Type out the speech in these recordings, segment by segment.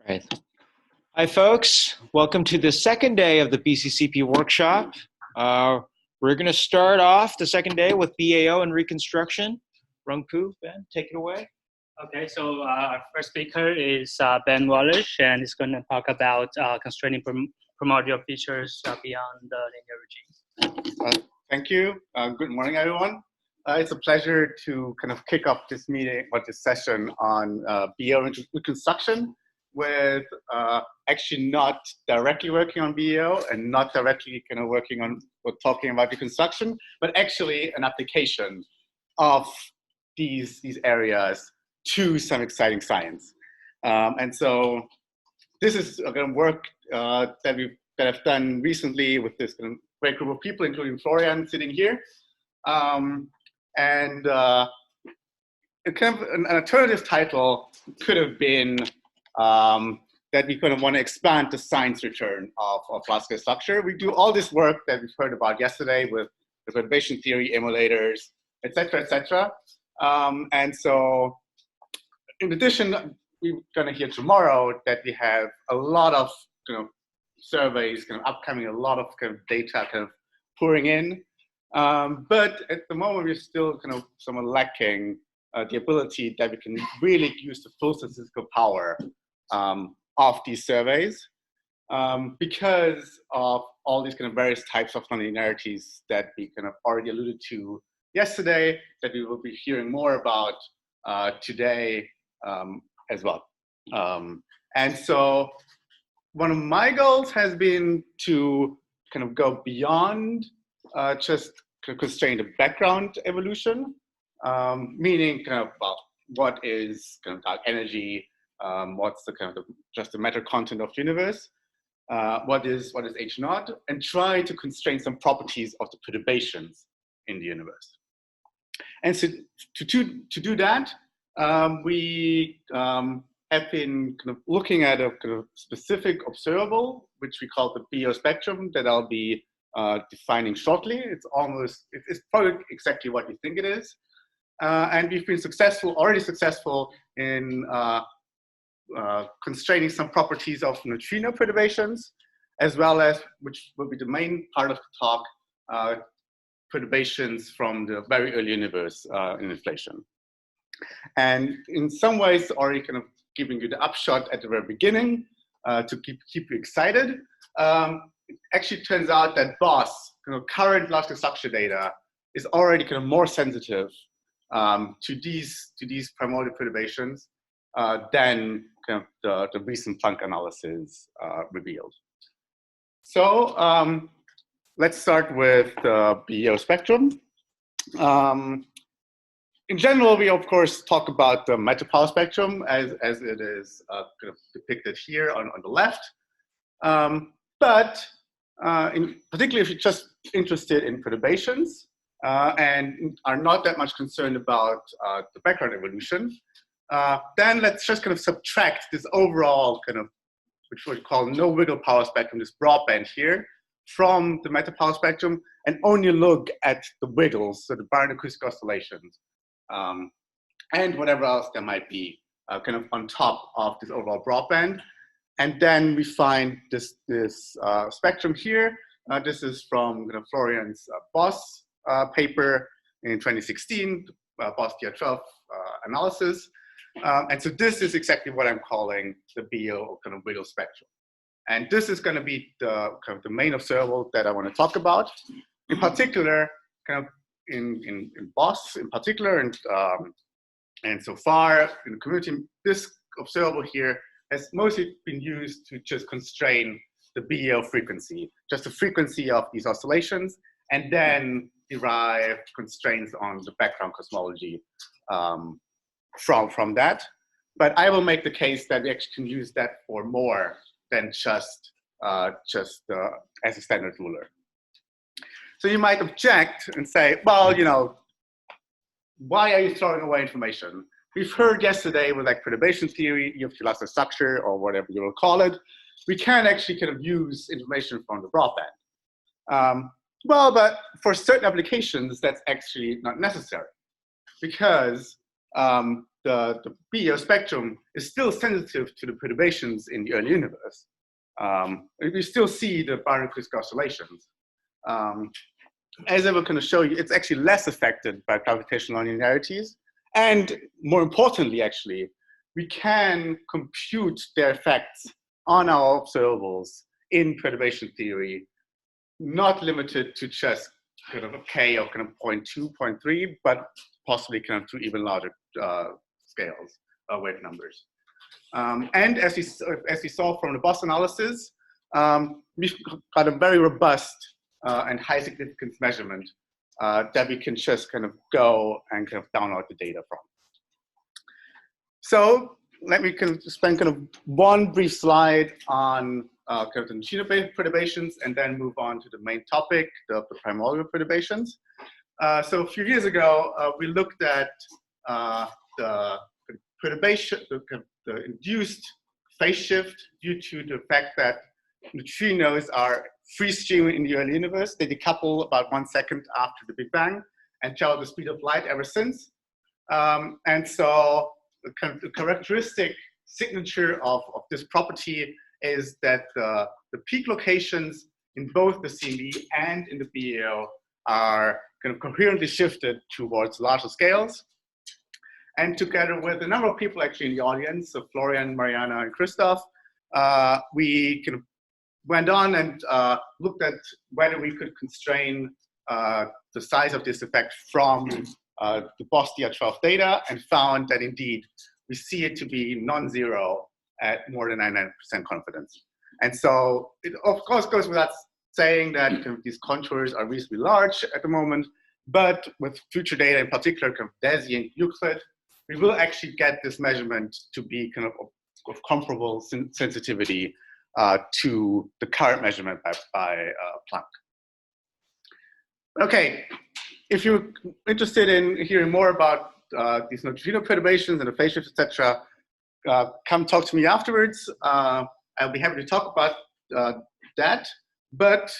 Right. Hi, folks. Welcome to the second day of the BCCP Workshop. We're going to start off the second day with BAO and Reconstruction. Rungpu, Ben, take it away. Okay, so our first speaker is Ben Wallish, and he's going to talk about constraining primordial features beyond the linear regime. Thank you. Good morning, everyone. It's a pleasure to kind of kick off this meeting or this session on BAO and Reconstruction, with actually not directly working on BAO and not directly kind of working on or talking about reconstruction, but actually an application of these areas to some exciting science. And so this is kind of work that I've done recently with this kind of great group of people, including Florian sitting here. And it kind of an alternative title could have been that we kind of want to expand the science return of classical structure. We do all this work that we've heard about yesterday with the perturbation theory, emulators, et cetera, and so in addition, we're going to hear tomorrow that we have a lot of surveys kind of upcoming, a lot of kind of data kind of pouring in. But at the moment, we're still kind of somewhat lacking the ability that we can really use the full statistical power of these surveys because of all these kind of various types of nonlinearities that we kind of already alluded to yesterday, that we will be hearing more about today as well. And so one of my goals has been to kind of go beyond just kind of constrain the background evolution, meaning kind of what is kind of dark energy, what's the kind of just the matter content of the universe, what is H naught, and try to constrain some properties of the perturbations in the universe. And so to do that, we have been kind of looking at a kind of specific observable, which we call the BAO spectrum, that I'll be defining shortly. It's probably exactly what you think it is. And we've been already successful in constraining some properties of neutrino perturbations, as well as, which will be the main part of the talk, perturbations from the very early universe in inflation. And in some ways, already kind of giving you the upshot at the very beginning to keep you excited. It actually turns out that BOSS, current classical structure data, is already kind of more sensitive to these primordial perturbations than kind of the recent Planck analysis revealed. So let's start with the BAO spectrum. In general, we of course talk about the matter power spectrum as it is kind of depicted here on the left. But particularly if you're just interested in perturbations and are not that much concerned about the background evolution, then let's just kind of subtract this overall kind of, which we call no wiggle power spectrum, this broadband here, from the matter power spectrum, and only look at the wiggles, so the baryon acoustic oscillations, and whatever else there might be kind of on top of this overall broadband. And then we find this spectrum here. This is from Florian's BOSS paper in 2016, BOSS DR12 analysis. And so this is exactly what I'm calling the BAO kind of wiggle spectrum. And this is going to be the kind of the main observable that I want to talk about. In particular, kind of in BOSS in particular, and so far in the community, this observable here has mostly been used to just constrain the BAO frequency, just the frequency of these oscillations, and then derive constraints on the background cosmology from that. But I will make the case that we actually can use that for more than just as a standard ruler. So you might object and say, well, why are you throwing away information? We've heard yesterday with like perturbation theory, you have classical structure, or whatever you will call it, we can actually kind of use information from the broadband. Well, but for certain applications, that's actually not necessary, because the BAO spectrum is still sensitive to the perturbations in the early universe. We still see the boundary crisscross oscillations. As I will kind of show you, it's actually less affected by gravitational nonlinearities. And more importantly, actually, we can compute their effects on our observables in perturbation theory, not limited to just kind of a k of kind of 0.2, 0.3, but possibly kind of to even larger scales, wave numbers. And as we saw from the Bose analysis, we've got a very robust and high significance measurement that we can just kind of go and kind of download the data from. So let me spend kind of one brief slide on kind of the neutrino perturbations and then move on to the main topic, the primordial perturbations. So a few years ago, we looked at the perturbation, the induced phase shift due to the fact that neutrinos are free streaming in the early universe. They decouple about 1 second after the Big Bang and travel the speed of light ever since. And so the characteristic signature of this property is that the peak locations in both the CMB and in the BAO are kind of coherently shifted towards larger scales. And together with a number of people actually in the audience, so Florian, Mariana, and Christoph, we kind of went on and looked at whether we could constrain the size of this effect from the Bose DR12 data, and found that indeed we see it to be non-zero at more than 99% confidence. And so it of course goes without saying that kind of these contours are reasonably large at the moment, but with future data, in particular kind of DESI and Euclid, we will actually get this measurement to be kind of comparable sensitivity to the current measurement by Planck. Okay, if you're interested in hearing more about these neutrino perturbations and the phase shift, etc., come talk to me afterwards. I'll be happy to talk about that. But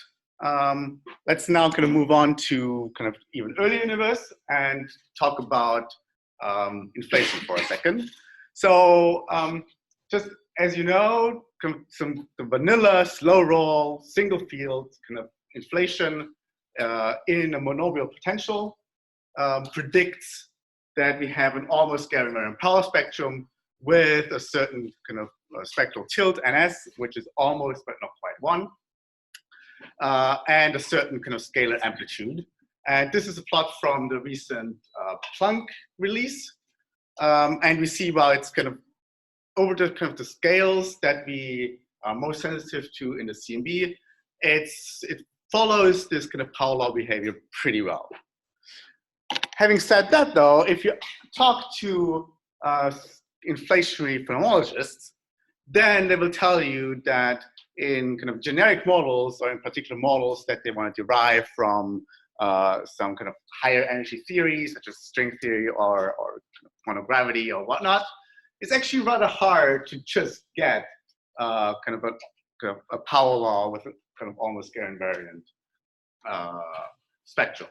let's now kind of move on to kind of even earlier universe and talk about inflation for a second. So just as you know, the vanilla slow roll single field kind of inflation in a monoidal potential predicts that we have an almost Gaussian power spectrum with a certain kind of spectral tilt ns, which is almost but not quite 1, and a certain kind of scalar amplitude. And this is a plot from the recent Planck release, and we see, well, it's kind of over the kind of the scales that we are most sensitive to in the CMB. It follows this kind of power law behavior pretty well. Having said that, though, if you talk to inflationary phenomenologists, then they will tell you that in kind of generic models, or in particular models that they want to derive from some kind of higher energy theories, such as string theory or quantum gravity or whatnot, it's actually rather hard to just get kind of a power law with a kind of almost invariant spectrum.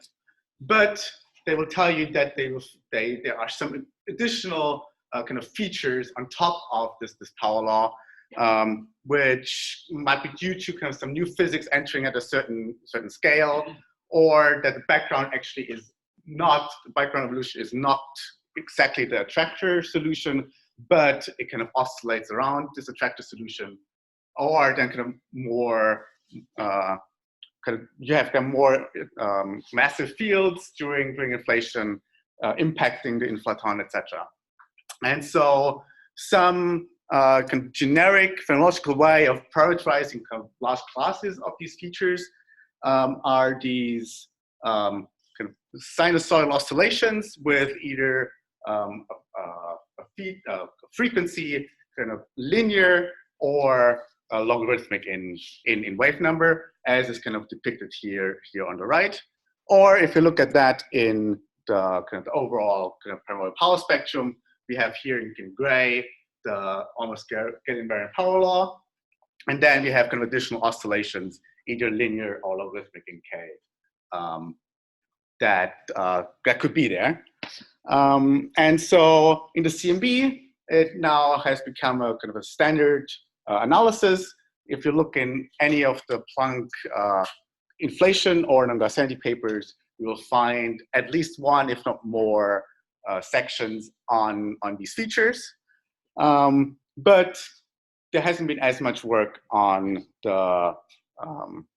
But they will tell you that there are some additional kind of features on top of this power law, which might be due to kind of some new physics entering at a certain scale, or that the background actually is not, the background evolution is not exactly the attractor solution, but it kind of oscillates around this attractor solution, or then kind of more you have more massive fields during inflation impacting the inflaton, etc. And so some kind of generic phenomenological way of prioritizing kind of large classes of these features are these kind of sinusoidal oscillations with either a frequency kind of linear or logarithmic in wave number, as is kind of depicted here on the right. Or if you look at that in the kind of the overall kind of primordial power spectrum, we have here in gray the almost invariant power law, and then we have kind of additional oscillations, either linear or logarithmic in k, that could be there. And so in the CMB, it now has become a kind of a standard analysis. If you look in any of the Planck inflation or non-Gassendi papers, you will find at least one, if not more, sections on these features. But there hasn't been as much work on the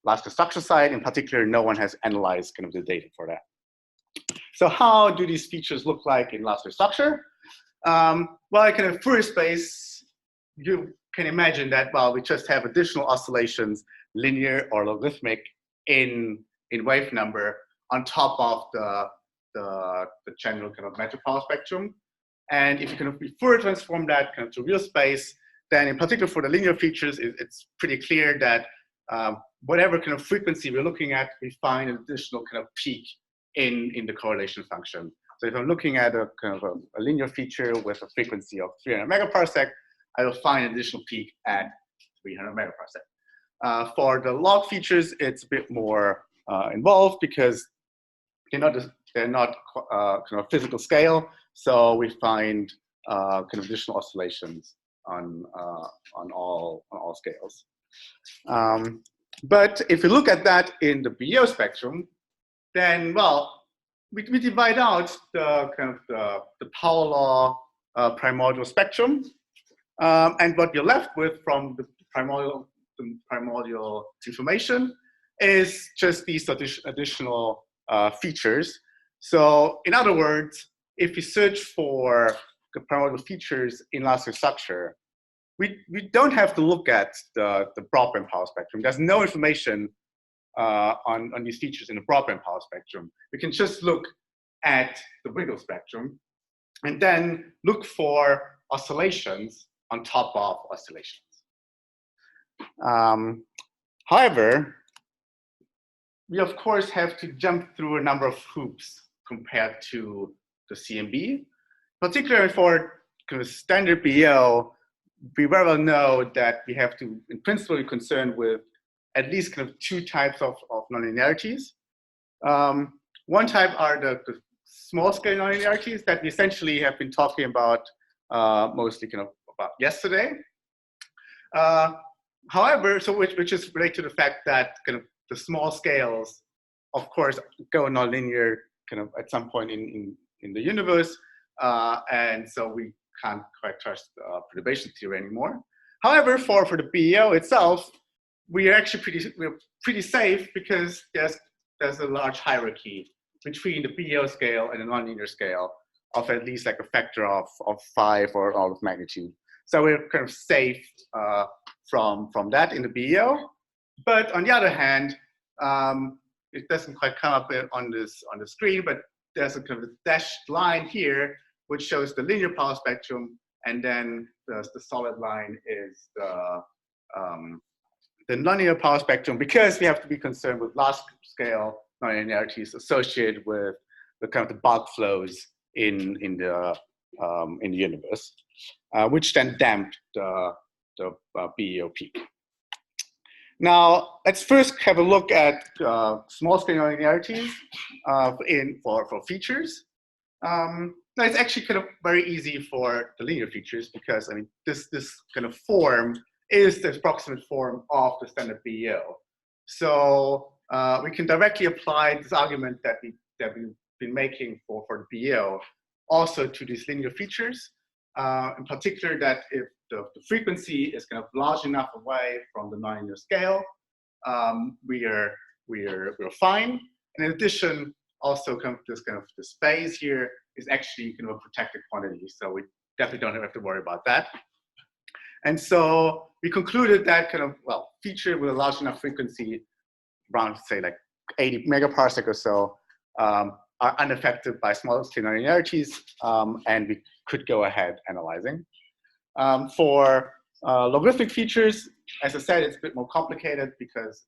last structure side. In particular, no one has analyzed kind of the data for that. So how do these features look like in last structure? Well, kind of Fourier space, you can imagine that, well, we just have additional oscillations, linear or logarithmic, in wave number on top of the general kind of matter power spectrum. And if you kind of Fourier transform that kind of to real space, then in particular for the linear features, it's pretty clear that whatever kind of frequency we're looking at, we find an additional kind of peak in the correlation function. So if I'm looking at a kind of a linear feature with a frequency of 300 megaparsec, I will find an additional peak at 300 megaparsec. For the log features, it's a bit more involved because they're not kind of physical scale. So we find kind of additional oscillations on all scales. But if you look at that in the BAO spectrum, then, well, we divide out the kind of the power law primordial spectrum. And what you're left with from the primordial information is just these additional features. So in other words, if you search for the primordial features in last structure, we don't have to look at the broadband power spectrum. There's no information on these features in the broadband power spectrum. We can just look at the wiggle spectrum and then look for oscillations on top of oscillations. However, we of course have to jump through a number of hoops compared to the CMB. Particularly for kind of standard BAO, we very well know that we have to, in principle, be concerned with at least kind of two types of nonlinearities. One type are the small scale nonlinearities that we essentially have been talking about mostly kind of about yesterday. However, so which is related to the fact that kind of the small scales, of course, go nonlinear kind of at some point in the universe, and so we can't quite trust perturbation theory anymore. However, for the BAO itself, we're actually pretty safe because there's a large hierarchy between the BAO scale and the nonlinear scale of at least like a factor of 5 or order of magnitude. So we're kind of safe from that in the BAO. But on the other hand, it doesn't quite come up on the screen, but there's a kind of dashed line here which shows the linear power spectrum, and then the solid line is the nonlinear power spectrum, because we have to be concerned with large scale nonlinearities associated with the kind of the bulk flows in the universe, which then damp the BAO peak. Now, let's first have a look at small scale nonlinearities for features. Now, it's actually kind of very easy for the linear features because, I mean, this kind of form is the approximate form of the standard BAO. So we can directly apply this argument that we've been making for the BAO also to these linear features. In particular, that if the frequency is kind of large enough away from the nonlinear scale, we're fine. And in addition, also this phase here is actually kind of a protected quantity, so we definitely don't have to worry about that. And so we concluded that kind of, well, feature with a large enough frequency, around say like 80 megaparsec or so, are unaffected by small scale nonlinearities, and we could go ahead analyzing. For logarithmic features, as I said, it's a bit more complicated because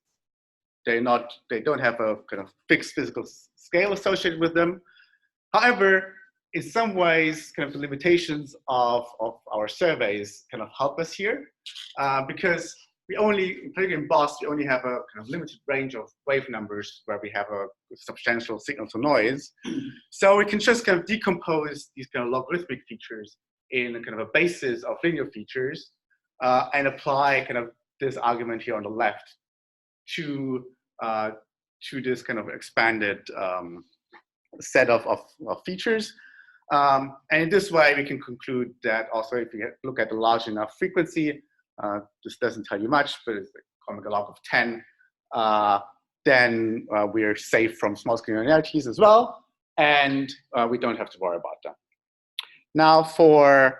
they don't have a kind of fixed physical scale associated with them. However, in some ways, kind of the limitations of our surveys kind of help us here, because we only, particularly in BOS, we only have a kind of limited range of wave numbers where we have a substantial signal to noise. So we can just kind of decompose these kind of logarithmic features in a kind of a basis of linear features and apply kind of this argument here on the left to this kind of expanded set of features. And in this way, we can conclude that also if you look at the large enough frequency, this doesn't tell you much, but it's a log of 10, then we're safe from small-scale nonlinearities as well, and we don't have to worry about them. Now, for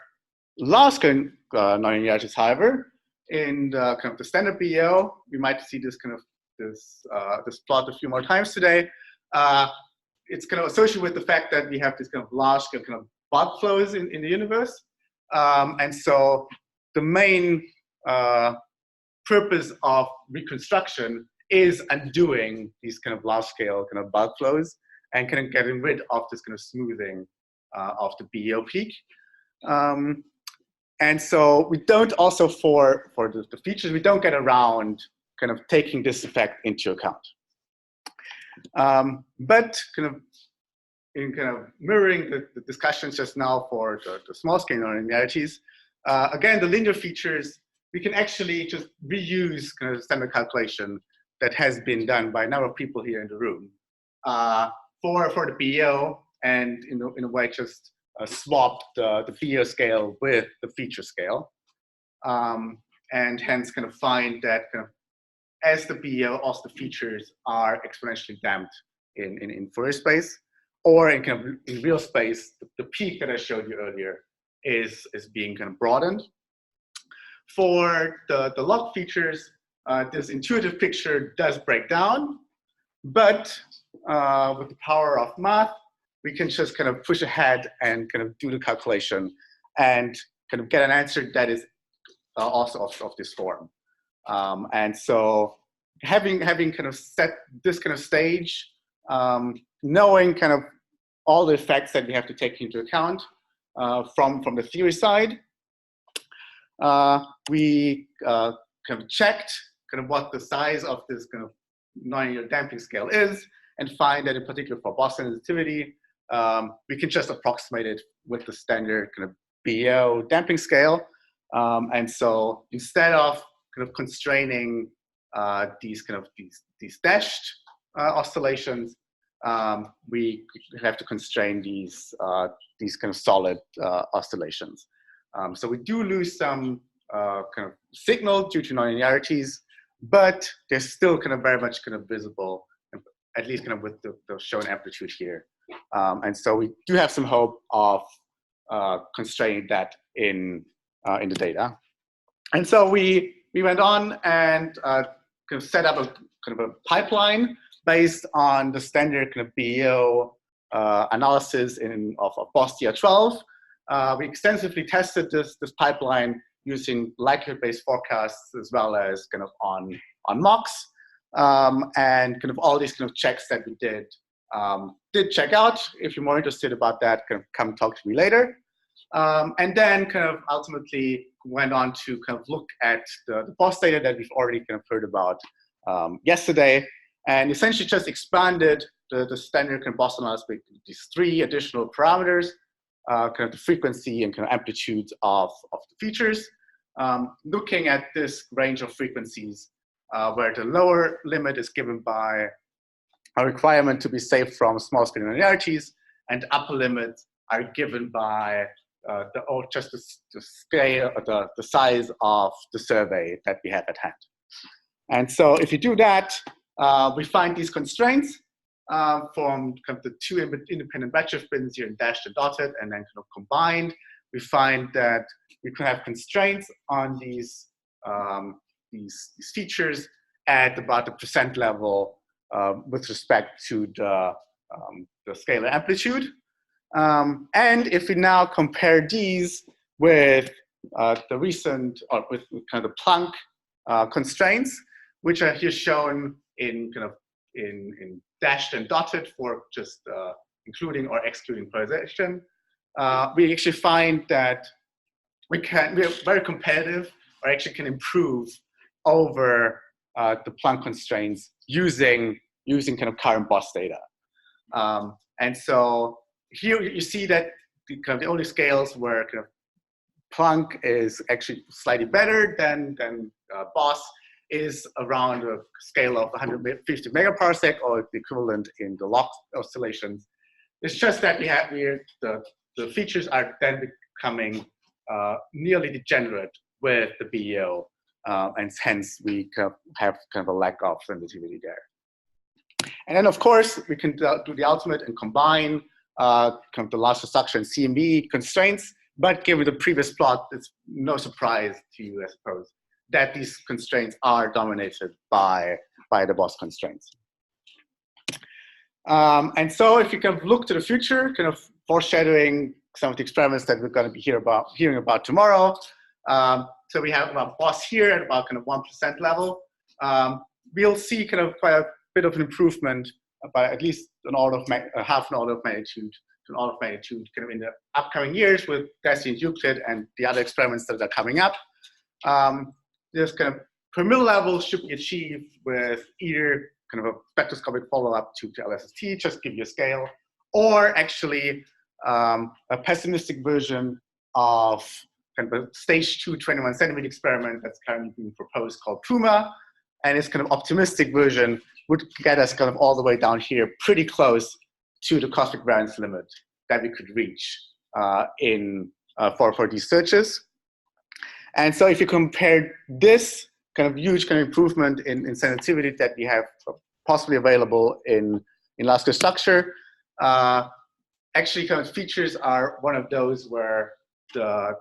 large-scale nonlinearities, however, in the kind of the standard BAO, we might see this kind of this plot a few more times today. It's kind of associated with the fact that we have this kind of large-scale kind of bulk flows in the universe, and so the main purpose of reconstruction is undoing these kind of large-scale kind of bulk flows and kind of getting rid of this kind of smoothing of the BAO peak. And so we don't also, for the features, we don't get around kind of taking this effect into account. But kind of in kind of mirroring the discussions just now for the small-scale nonlinearities, again, the linear features, we can actually just reuse kind of standard calculation that has been done by a number of people here in the room for the BAO, and in a way just swap the BAO scale with the feature scale, and hence kind of find that kind of as the BAO, also the features are exponentially damped in Fourier space, or in kind of in real space, the peak that I showed you earlier is being kind of broadened. For the log features, this intuitive picture does break down, but with the power of math, we can just kind of push ahead and kind of do the calculation and kind of get an answer that is also of this form. And so having kind of set this kind of stage, knowing kind of all the effects that we have to take into account from the theory side, we kind of checked kind of what the size of this kind of nonlinear damping scale is, and find that in particular for BOS sensitivity, we can just approximate it with the standard kind of BAO damping scale. And so instead of kind of constraining these dashed oscillations, we have to constrain these kind of solid oscillations. So we do lose some kind of signal due to nonlinearities, but they're still kind of very much kind of visible, at least kind of with the shown amplitude here. And so we do have some hope of constraining that in the data. And so we went on and kind of set up a kind of a pipeline based on the standard kind of BAO analysis of BOS DR12. We extensively tested this pipeline using likelihood-based forecasts as well as kind of on mocks, and kind of all these kind of checks that we did check out. If you're more interested about that, kind of come talk to me later. And then kind of ultimately went on to kind of look at the BOS data that we've already kind of heard about yesterday, and essentially just expanded the standard kind of BOS analysis with these 3 additional parameters, kind of the frequency and kind of amplitudes of the features, looking at this range of frequencies where the lower limit is given by a requirement to be safe from small-scale nonlinearities, and upper limits are given by the scale, the size of the survey that we have at hand. And so if you do that, we find these constraints from kind of the 2 independent redshift bins here in dashed and dotted, and then kind of combined, we find that we can have constraints on these features at about the percent level with respect to the scalar amplitude. And if we now compare these with the recent, or with kind of the Planck constraints, which are here shown in kind of in dashed and dotted for just including or excluding polarization, we actually find that we are very competitive, or actually can improve over the Planck constraints using kind of current BOSS data. And so here you see that the only scales where kind of Planck is actually slightly better than BOSS is around a scale of 150 megaparsec, or the equivalent in the log oscillations. It's just that the features are then becoming nearly degenerate with the BAO, and hence we have kind of a lack of sensitivity there. And then of course we can do the ultimate and combine kind of the large structure and CMB constraints. But given the previous plot, it's no surprise to you, I suppose, that these constraints are dominated by the BOSS constraints. And so if you kind of look to the future, kind of foreshadowing some of the experiments that we're going to be hearing about tomorrow. So we have about BOSS here at about kind of 1% level. We'll see kind of quite a bit of an improvement by at least half an order of magnitude to an order of magnitude kind of in the upcoming years with Darcy and Euclid and the other experiments that are coming up. This kind of per mill level should be achieved with either kind of a spectroscopic follow-up to LSST, just give you a scale, or actually a pessimistic version of kind of a stage 2 21 centimeter experiment that's currently being proposed called PUMA. And its kind of optimistic version would get us kind of all the way down here, pretty close to the cosmic variance limit that we could reach for these searches. And so if you compare this kind of huge kind of improvement in sensitivity that we have possibly available in large-scale structure, actually kind of features are one of those where the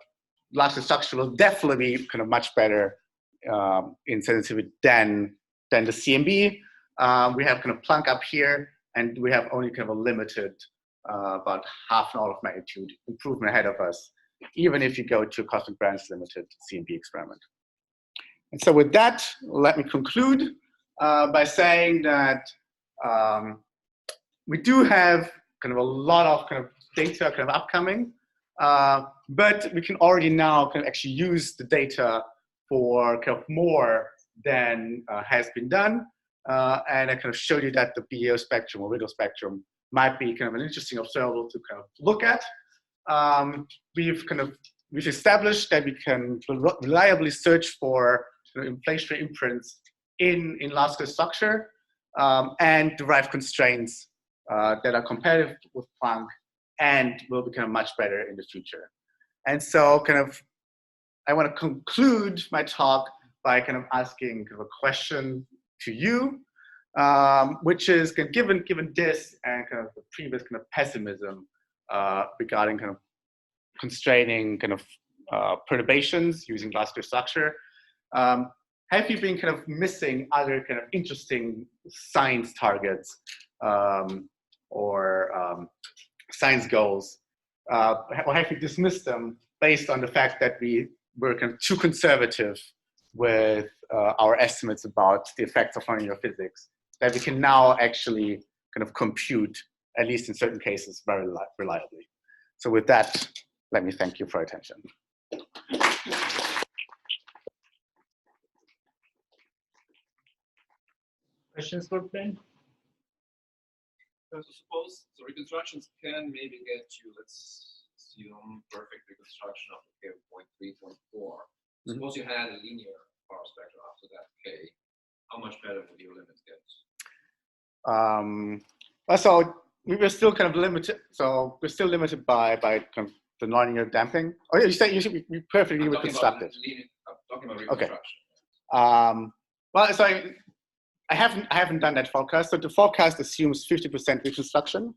large-scale structure will definitely be kind of much better in sensitivity than the CMB. We have kind of Planck up here, and we have only kind of a limited, about half an order of magnitude improvement ahead of us, even if you go to a cosmic variance limited CMB experiment. And so with that, let me conclude by saying that we do have kind of a lot of kind of data kind of upcoming, but we can already now kind of actually use the data for kind of more than has been done. And I kind of showed you that the BAO spectrum or Wiggle spectrum might be kind of an interesting observable to kind of look at. We've established that we can reliably search for inflationary imprints in large-scale structure and derive constraints that are competitive with Planck and will become much better in the future. And so kind of I want to conclude my talk by kind of asking kind of a question to you, which is kind of given this and kind of the previous kind of pessimism regarding kind of constraining kind of perturbations using large-scale structure, have you been kind of missing other kind of interesting science targets or science goals, or have you dismissed them based on the fact that we were kind of too conservative with our estimates about the effects of nonlinear physics, that we can now actually kind of compute, at least in certain cases, very reliably? So with that, let me thank you for your attention. Questions for Ben? So suppose the reconstructions can maybe get you, let's assume, perfect reconstruction of K of 0.3, 0.4. Suppose you had a linear power spectrum after that K, how much better would your limits get? So we were still kind of limited. So we're still limited by kind of the nonlinear damping. Oh, you said you should be perfectly reconstructed. I'm talking about reconstruction. Okay. Well, so I haven't done that forecast. So the forecast assumes 50% reconstruction.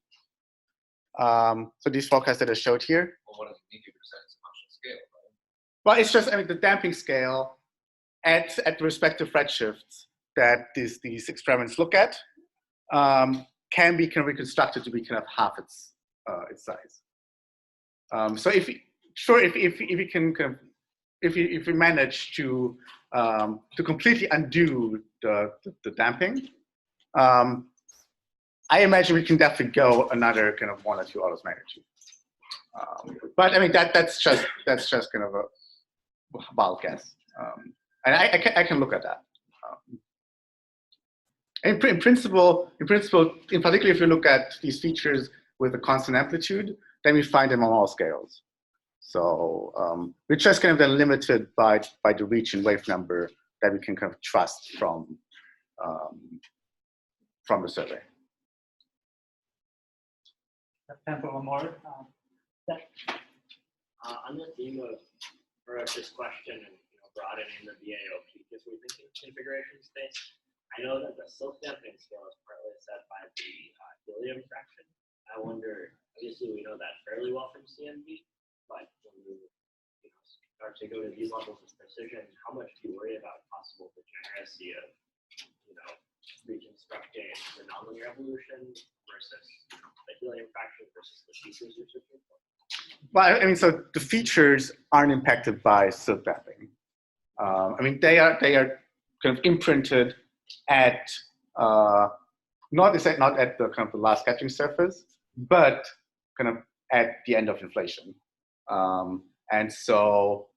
So these forecasts that I showed here. Well, what does it mean 50% is a function of scale, right? Well, it's just, I mean, the damping scale at the respective redshifts that these experiments look at can be kind of reconstructed to be kind of half its size. So if we can kind of, if we manage to completely undo the damping, I imagine we can definitely go another kind of 1 or 2 orders of magnitude. But I mean that's just kind of a wild guess. And I can look at that. In principle, in particular, if you look at these features with a constant amplitude, then we find them on all scales. So we're just kind of then limited by the reach and wave number that we can kind of trust from the survey. Time for one more. On the theme of Barash's question and broadening the BAO features within configuration space, I know that the silk damping scale is partly set by the helium fraction. I wonder, obviously we know that fairly well from CMB, but when you start to go to these levels of precision, how much do you worry about possible degeneracy of reconstructing the nonlinear evolution versus the helium fraction versus the features you're searching for? Well, I mean, so the features aren't impacted by silk damping. I mean, they are kind of imprinted at not at the kind of the last sketching surface, but kind of at the end of inflation, and so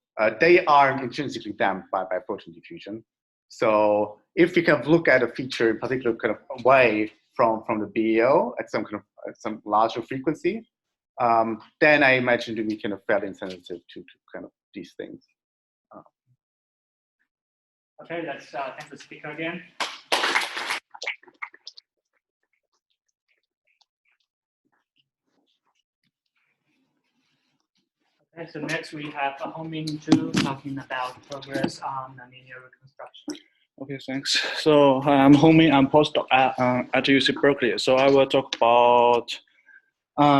they are intrinsically damped by photon diffusion. So if we kind of look at a feature in particular kind of away from the BAO at some larger frequency, then I imagine that we can be fairly insensitive to kind of these things. Okay, let's thank the speaker again. Okay, so next we have Homing Chu talking about progress on nonlinear reconstruction. Okay, thanks. So I'm Homing. I'm postdoc at UC Berkeley. So I will talk about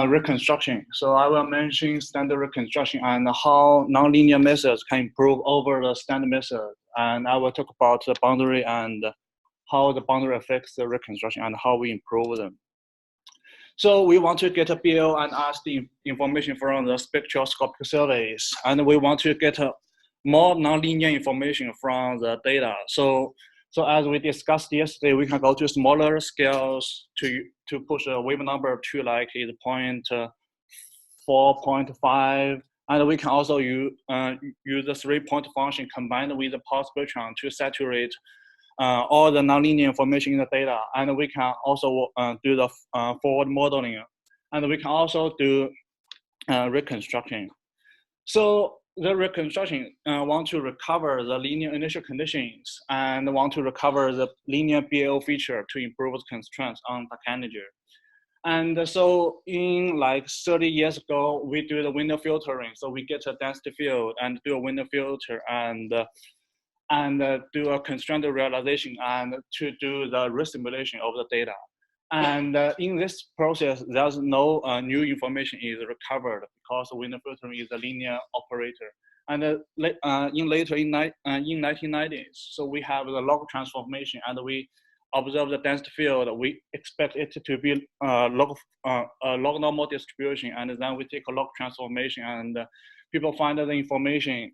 reconstruction. So I will mention standard reconstruction and how nonlinear methods can improve over the standard method. And I will talk about the boundary and how the boundary affects the reconstruction and how we improve them. So we want to get a BAO and ask the information from the spectroscopic surveys. And we want to get more nonlinear information from the data. So as we discussed yesterday, we can go to smaller scales to push a wave number to like 0.4, 0.5. And we can also use the 3-point function combined with the power spectrum to saturate all the nonlinear information in the data. And we can also do the forward modeling. And we can also do reconstruction. So the reconstruction want to recover the linear initial conditions and want to recover the linear BAO feature to improve the constraints on the candidate. And so in like 30 years ago, we do the window filtering. So we get a density field and do a window filter and do a constraint realization and to do the resimulation of the data. And in this process, there's no new information is recovered because window filtering is a linear operator. And in 1990s, so we have the log transformation and we observe the density field. We expect it to be log normal distribution, and then we take a log transformation and people find the information.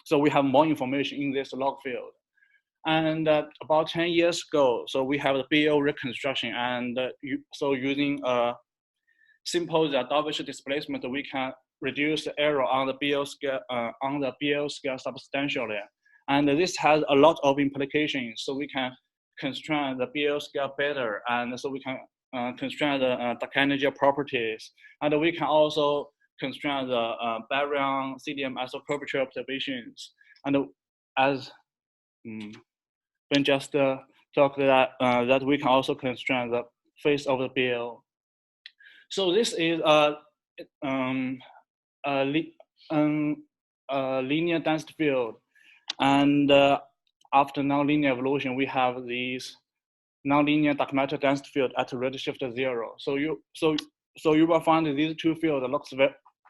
So we have more information in this log field. And about 10 years ago, so we have the BAO reconstruction, and so using a simple Darvish displacement, we can reduce the error on the BAO scale substantially. And this has a lot of implications. So we can constrain the BAO scale better, and so we can constrain the energy properties, and we can also constrain the baryon CDM isocurvature observations. And as Ben just talked that we can also constrain the phase of the BAO. So this is a linear density field, and after nonlinear evolution, we have these nonlinear dark matter density field at redshift 0. So you will find these two fields looks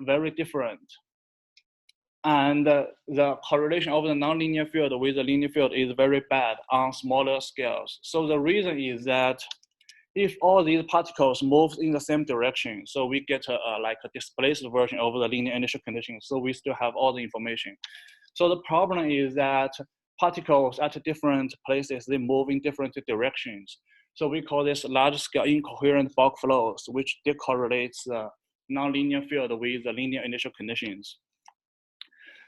very different. And the correlation of the nonlinear field with the linear field is very bad on smaller scales. So the reason is that if all these particles move in the same direction, so we get like a displaced version of the linear initial conditions. So we still have all the information. So the problem is that particles at different places, they move in different directions. So we call this large scale incoherent bulk flows, which decorrelates the nonlinear field with the linear initial conditions.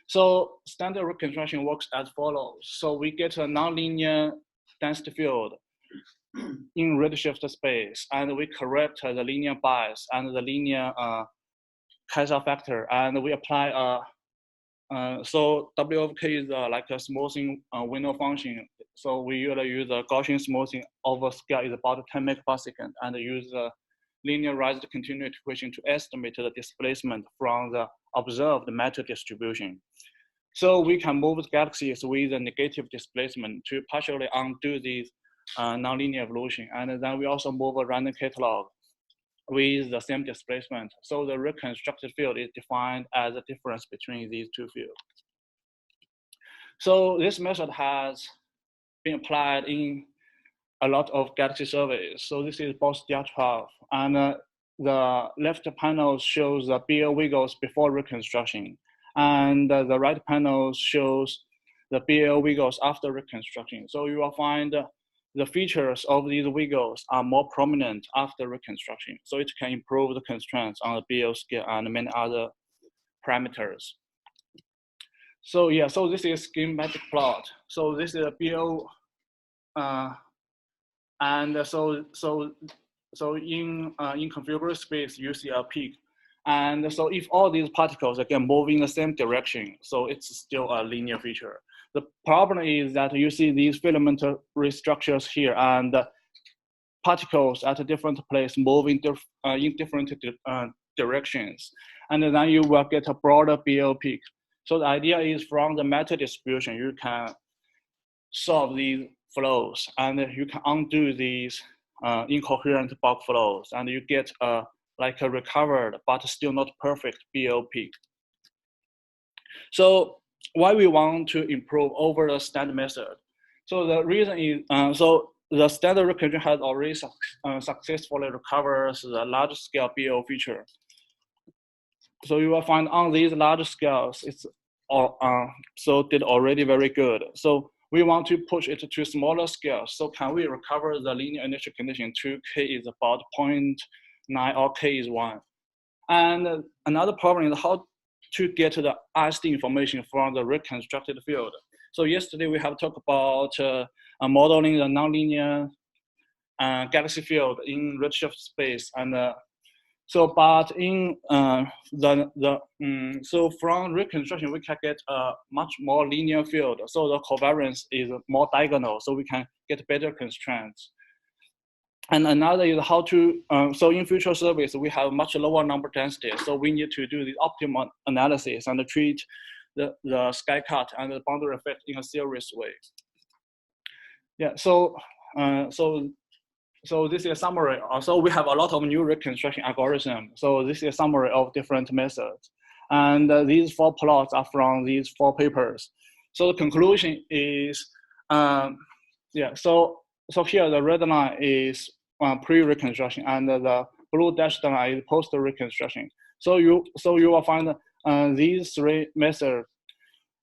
So standard reconstruction works as follows. So we get a nonlinear density field in redshift space, and we correct the linear bias and the linear Kaiser factor, and we apply so W of k is like a smoothing window function. So we usually use a Gaussian smoothing over scale is about 10 megaparsecond, and use a linearized continuity equation to estimate the displacement from the observed matter distribution. So we can move galaxies with a negative displacement to partially undo this nonlinear evolution. And then we also move a random catalog with the same displacement. So the reconstructed field is defined as a difference between these two fields. So this method has been applied in a lot of galaxy surveys. So this is BOSS-DR12, and the left panel shows the BAO wiggles before reconstruction, and the right panel shows the BAO wiggles after reconstruction. So you will find the features of these wiggles are more prominent after reconstruction. So it can improve the constraints on the BAO scale and many other parameters. So yeah, so this is schematic plot. So this is a BAO, and so in configured space, you see a peak. And so if all these particles again move in the same direction, so it's still a linear feature. The problem is that you see these filamentary structures here, and particles at a different place moving in different directions. And then you will get a broader BAO peak. So the idea is from the matter distribution, you can solve these flows, and you can undo these incoherent bulk flows, and you get like a recovered but still not perfect BAO peak. So why we want to improve over the standard method? So the reason is, so the standard reconstruction has already successfully recovered the large scale BAO feature. So you will find on these large scales, it's so did already very good. So we want to push it to smaller scales. So can we recover the linear initial condition 2k is about 0.9 or k is 1? And another problem is how to get the RST information from the reconstructed field. So yesterday we have talked about modeling the nonlinear galaxy field in redshift space, and so but in so from reconstruction we can get a much more linear field. So the covariance is more diagonal, so we can get better constraints. And another is how to, so in future surveys, we have much lower number density. So we need to do the optimal analysis and treat the sky cut and the boundary effect in a serious way. Yeah, so so this is a summary. So we have a lot of new reconstruction algorithms. So this is a summary of different methods. And these 4 plots are from these 4 papers. So the conclusion is, yeah, so here the red line is pre-reconstruction, and the blue dashed line is post-reconstruction. So you will find these 3 methods.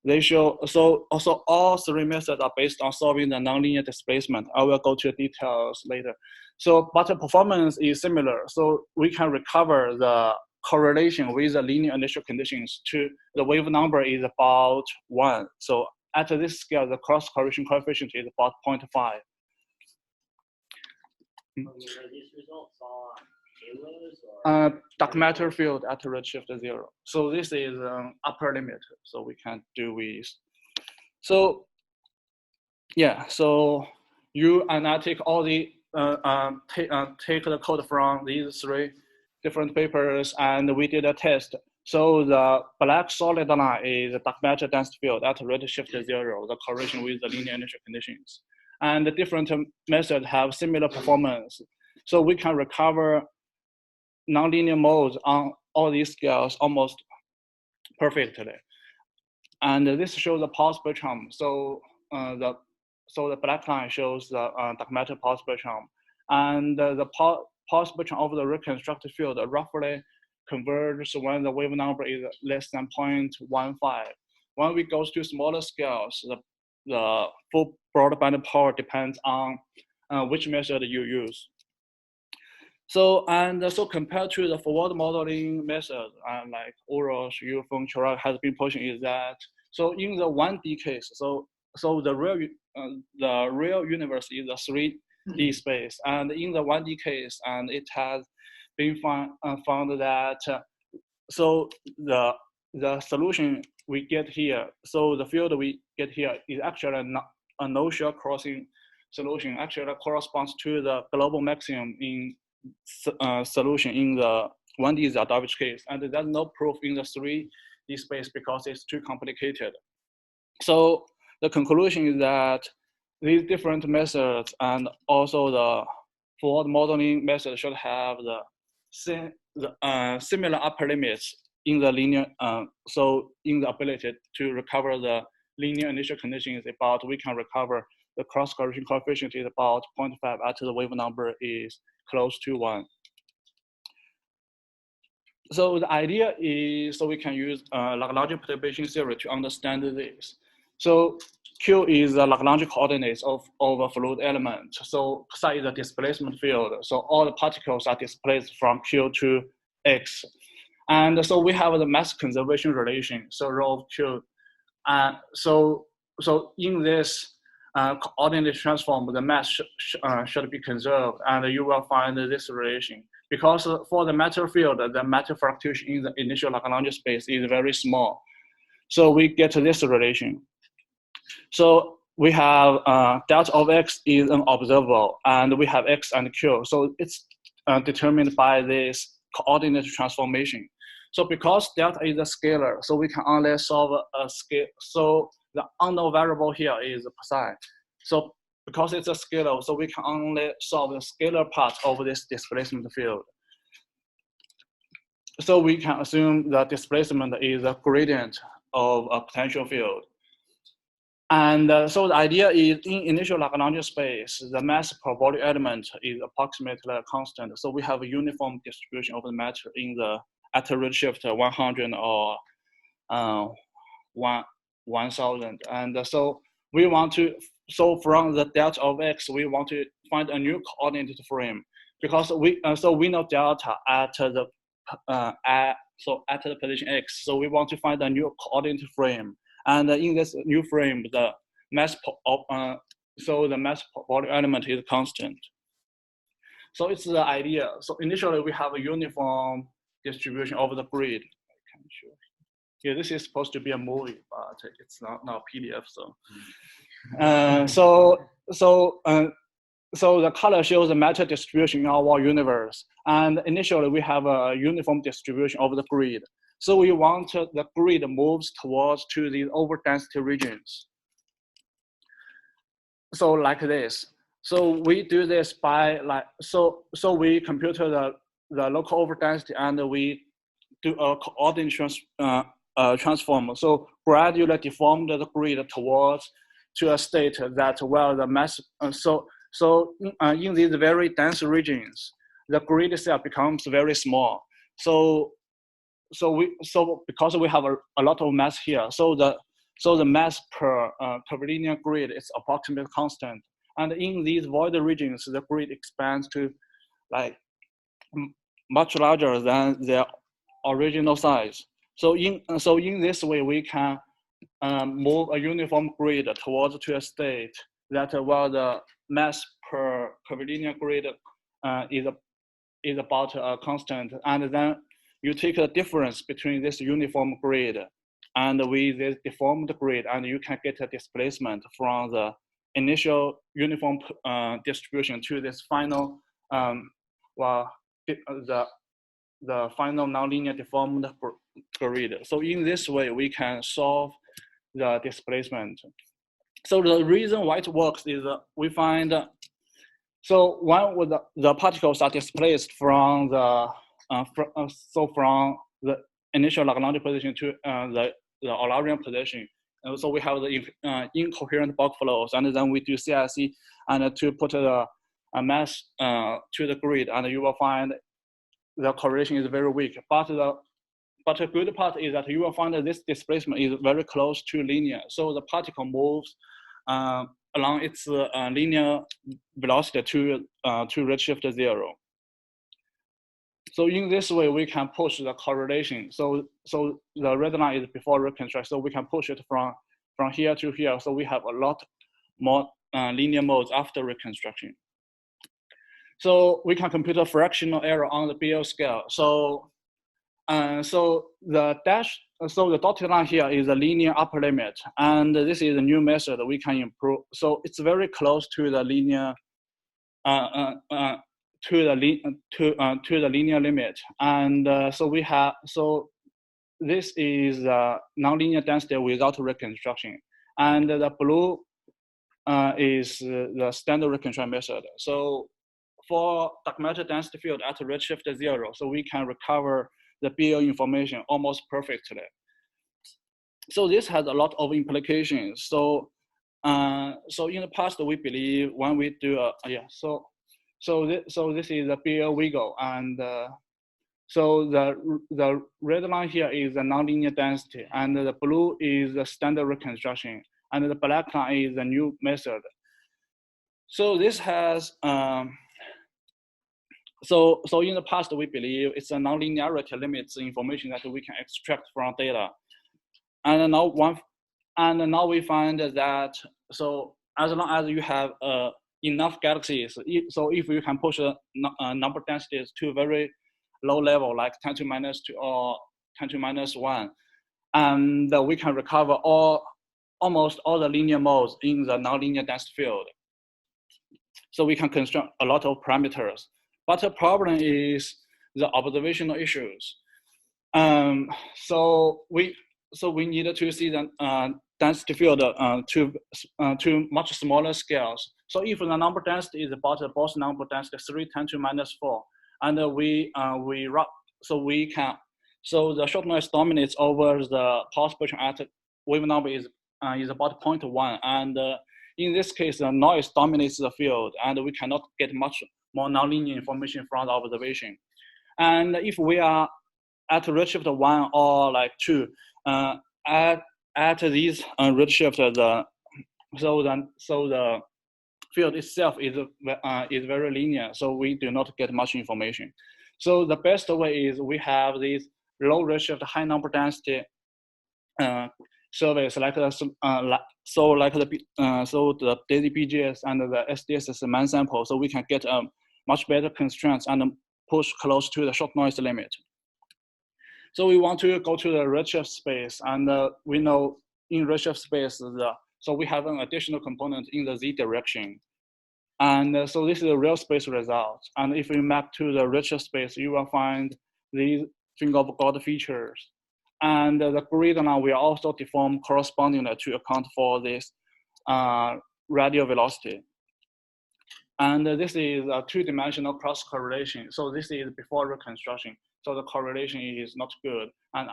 They show, so also all 3 methods are based on solving the nonlinear displacement. I will go to details later. So, but the performance is similar. So we can recover the correlation with the linear initial conditions to the wave number is about 1. So at this scale, the cross correlation coefficient is about 0.5. Are these results all halos or? Dark matter field at redshift 0. So this is upper limit. So we can do with. So yeah. So you and I take all the take the code from these 3 different papers, and we did a test. So the black solid line is the dark matter density field at redshift 0, the correlation with the linear initial conditions. And the different methods have similar performance. So we can recover nonlinear modes on all these scales almost perfectly. And this shows the power spectrum. So the black line shows the dark matter power spectrum. And the power spectrum of the reconstructed field roughly converges when the wave number is less than 0.15. When we go to smaller scales, the full broadband power depends on which method you use. So, and so compared to the forward modeling method, like Uros, Yufeng, Chirac has been pushing, is that So in the 1D case, so the real universe is a 3D space, and in the 1D case, and it has been found that so the solution we get here, so the field we get here is actually a no-shell crossing solution. Actually corresponds to the global maximum in solution in the 1D Zadovich case, and there's no proof in the 3D space because it's too complicated. So the conclusion is that these different methods and also the forward modeling method should have the similar upper limits in the linear, so in the ability to recover the linear initial condition is about, we can recover the cross correlation coefficient is about 0.5 after the wave number is close to 1. So the idea is, so we can use Lagrange perturbation theory to understand this. So Q is the Lagrange coordinates of a fluid element. So psi is a displacement field. So all the particles are displaced from Q to X. And so we have the mass conservation relation, so rho of Q. So in this coordinate transform, the mass should be conserved, and you will find this relation. Because for the matter field, the matter fluctuation in the initial Lagrange space is very small. So we get this relation. So we have delta of X is unobservable, and we have X and Q. So it's determined by this coordinate transformation. So because delta is a scalar, so we can only solve a scale. So the unknown variable here is psi. So because it's a scalar, so we can only solve the scalar part of this displacement field. So we can assume the displacement is a gradient of a potential field. And so the idea is in initial Lagrange space, the mass per volume element is approximately constant. So we have a uniform distribution of the matter in the at a redshift 100 or 1000. And so we want to, so from the delta of X, we want to find a new coordinate frame, because we know delta at the at the position X. So we want to find a new coordinate frame, and in this new frame, the mass so the mass per volume element is constant. So it's the idea. So initially we have a uniform distribution over the grid. I can show. Yeah, this is supposed to be a movie, but it's not PDF. So the color shows the matter distribution in our universe. And initially we have a uniform distribution over the grid. So we want the grid moves towards to these overdensity regions. So like this. So we do this by so we compute the local overdensity, and we do a coordinate transform. So gradually deform the grid towards to a state that where the mass, in these very dense regions, the grid itself becomes very small. So because we have a lot of mass here, so the mass per curvilinear grid is approximately constant. And in these void regions, the grid expands to like much larger than their original size. So in this way, we can move a uniform grid towards to a state that where the mass per curvilinear grid is about a constant, and then you take the difference between this uniform grid and with this deformed grid, and you can get a displacement from the initial uniform distribution to this final, the final nonlinear deformed grid. So in this way, we can solve the displacement. So the reason why it works is we find, so when the particles are displaced from the from the initial Lagrange position to the Eulerian position. And so we have the incoherent bulk flows, and then we do CIC and to put the mass to the grid, and you will find the correlation is very weak. But the good part is that you will find that this displacement is very close to linear. So the particle moves along its linear velocity to redshift 0. So in this way, we can push the correlation. So the red line is before reconstruction. So we can push it from here to here. So we have a lot more linear modes after reconstruction. So we can compute a fractional error on the BAO scale. So the dotted line here is a linear upper limit, and this is a new method we can improve. So it's very close to the linear to the linear limit, and so this is nonlinear density without reconstruction, and the blue is the standard reconstruction method. So for dark matter density field at redshift 0, so we can recover the BAO information almost perfectly. So this has a lot of implications. So in the past, we believe when we do so this is the BAO wiggle, and so the red line here is the nonlinear density, and the blue is the standard reconstruction, and the black line is the new method. So this has so in the past, we believe it's a nonlinearity limits information that we can extract from data, and now we find that so as long as you have enough galaxies, so if you can push number densities to very low level, like 10 to minus 2 or 10 to minus 1, and we can recover almost all the linear modes in the nonlinear density field. So we can construct a lot of parameters. But the problem is the observational issues. So we needed to see the density field to much smaller scales. So if the number density is about both number density 3, 10 to minus 4, and so the short noise dominates over the power spectrum at wave number is about 0.1, and in this case the noise dominates the field, and we cannot get much more nonlinear information from the observation. And if we are at redshift 1 or like 2, at these redshift, the field itself is very linear, so we do not get much information. So the best way is we have these low redshift, high number density surveys like the DAISY BGS and the SDS man sample, so we can get much better constraints and push close to the short noise limit. So we want to go to the redshift space, and we know in redshift space, so we have an additional component in the Z direction. And so this is a real space result. And if we map to the redshift space, you will find these finger of God features. And the grid line will also deform correspondingly to account for this radial velocity. And this is a two-dimensional cross correlation. So this is before reconstruction. So the correlation is not good. And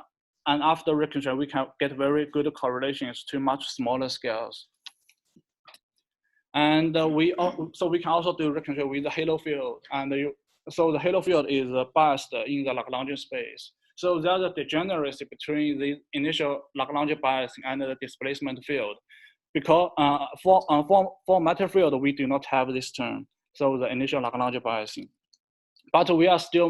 after reconstruction, we can get very good correlations to much smaller scales. And we can also do reconstruction with the halo field. And so the halo field is biased in the Lagrangian space. So there's a degeneracy between the initial Lagrangian biasing and the displacement field. Because for matter field, we do not have this term, so the initial Lagrangian biasing. But we are still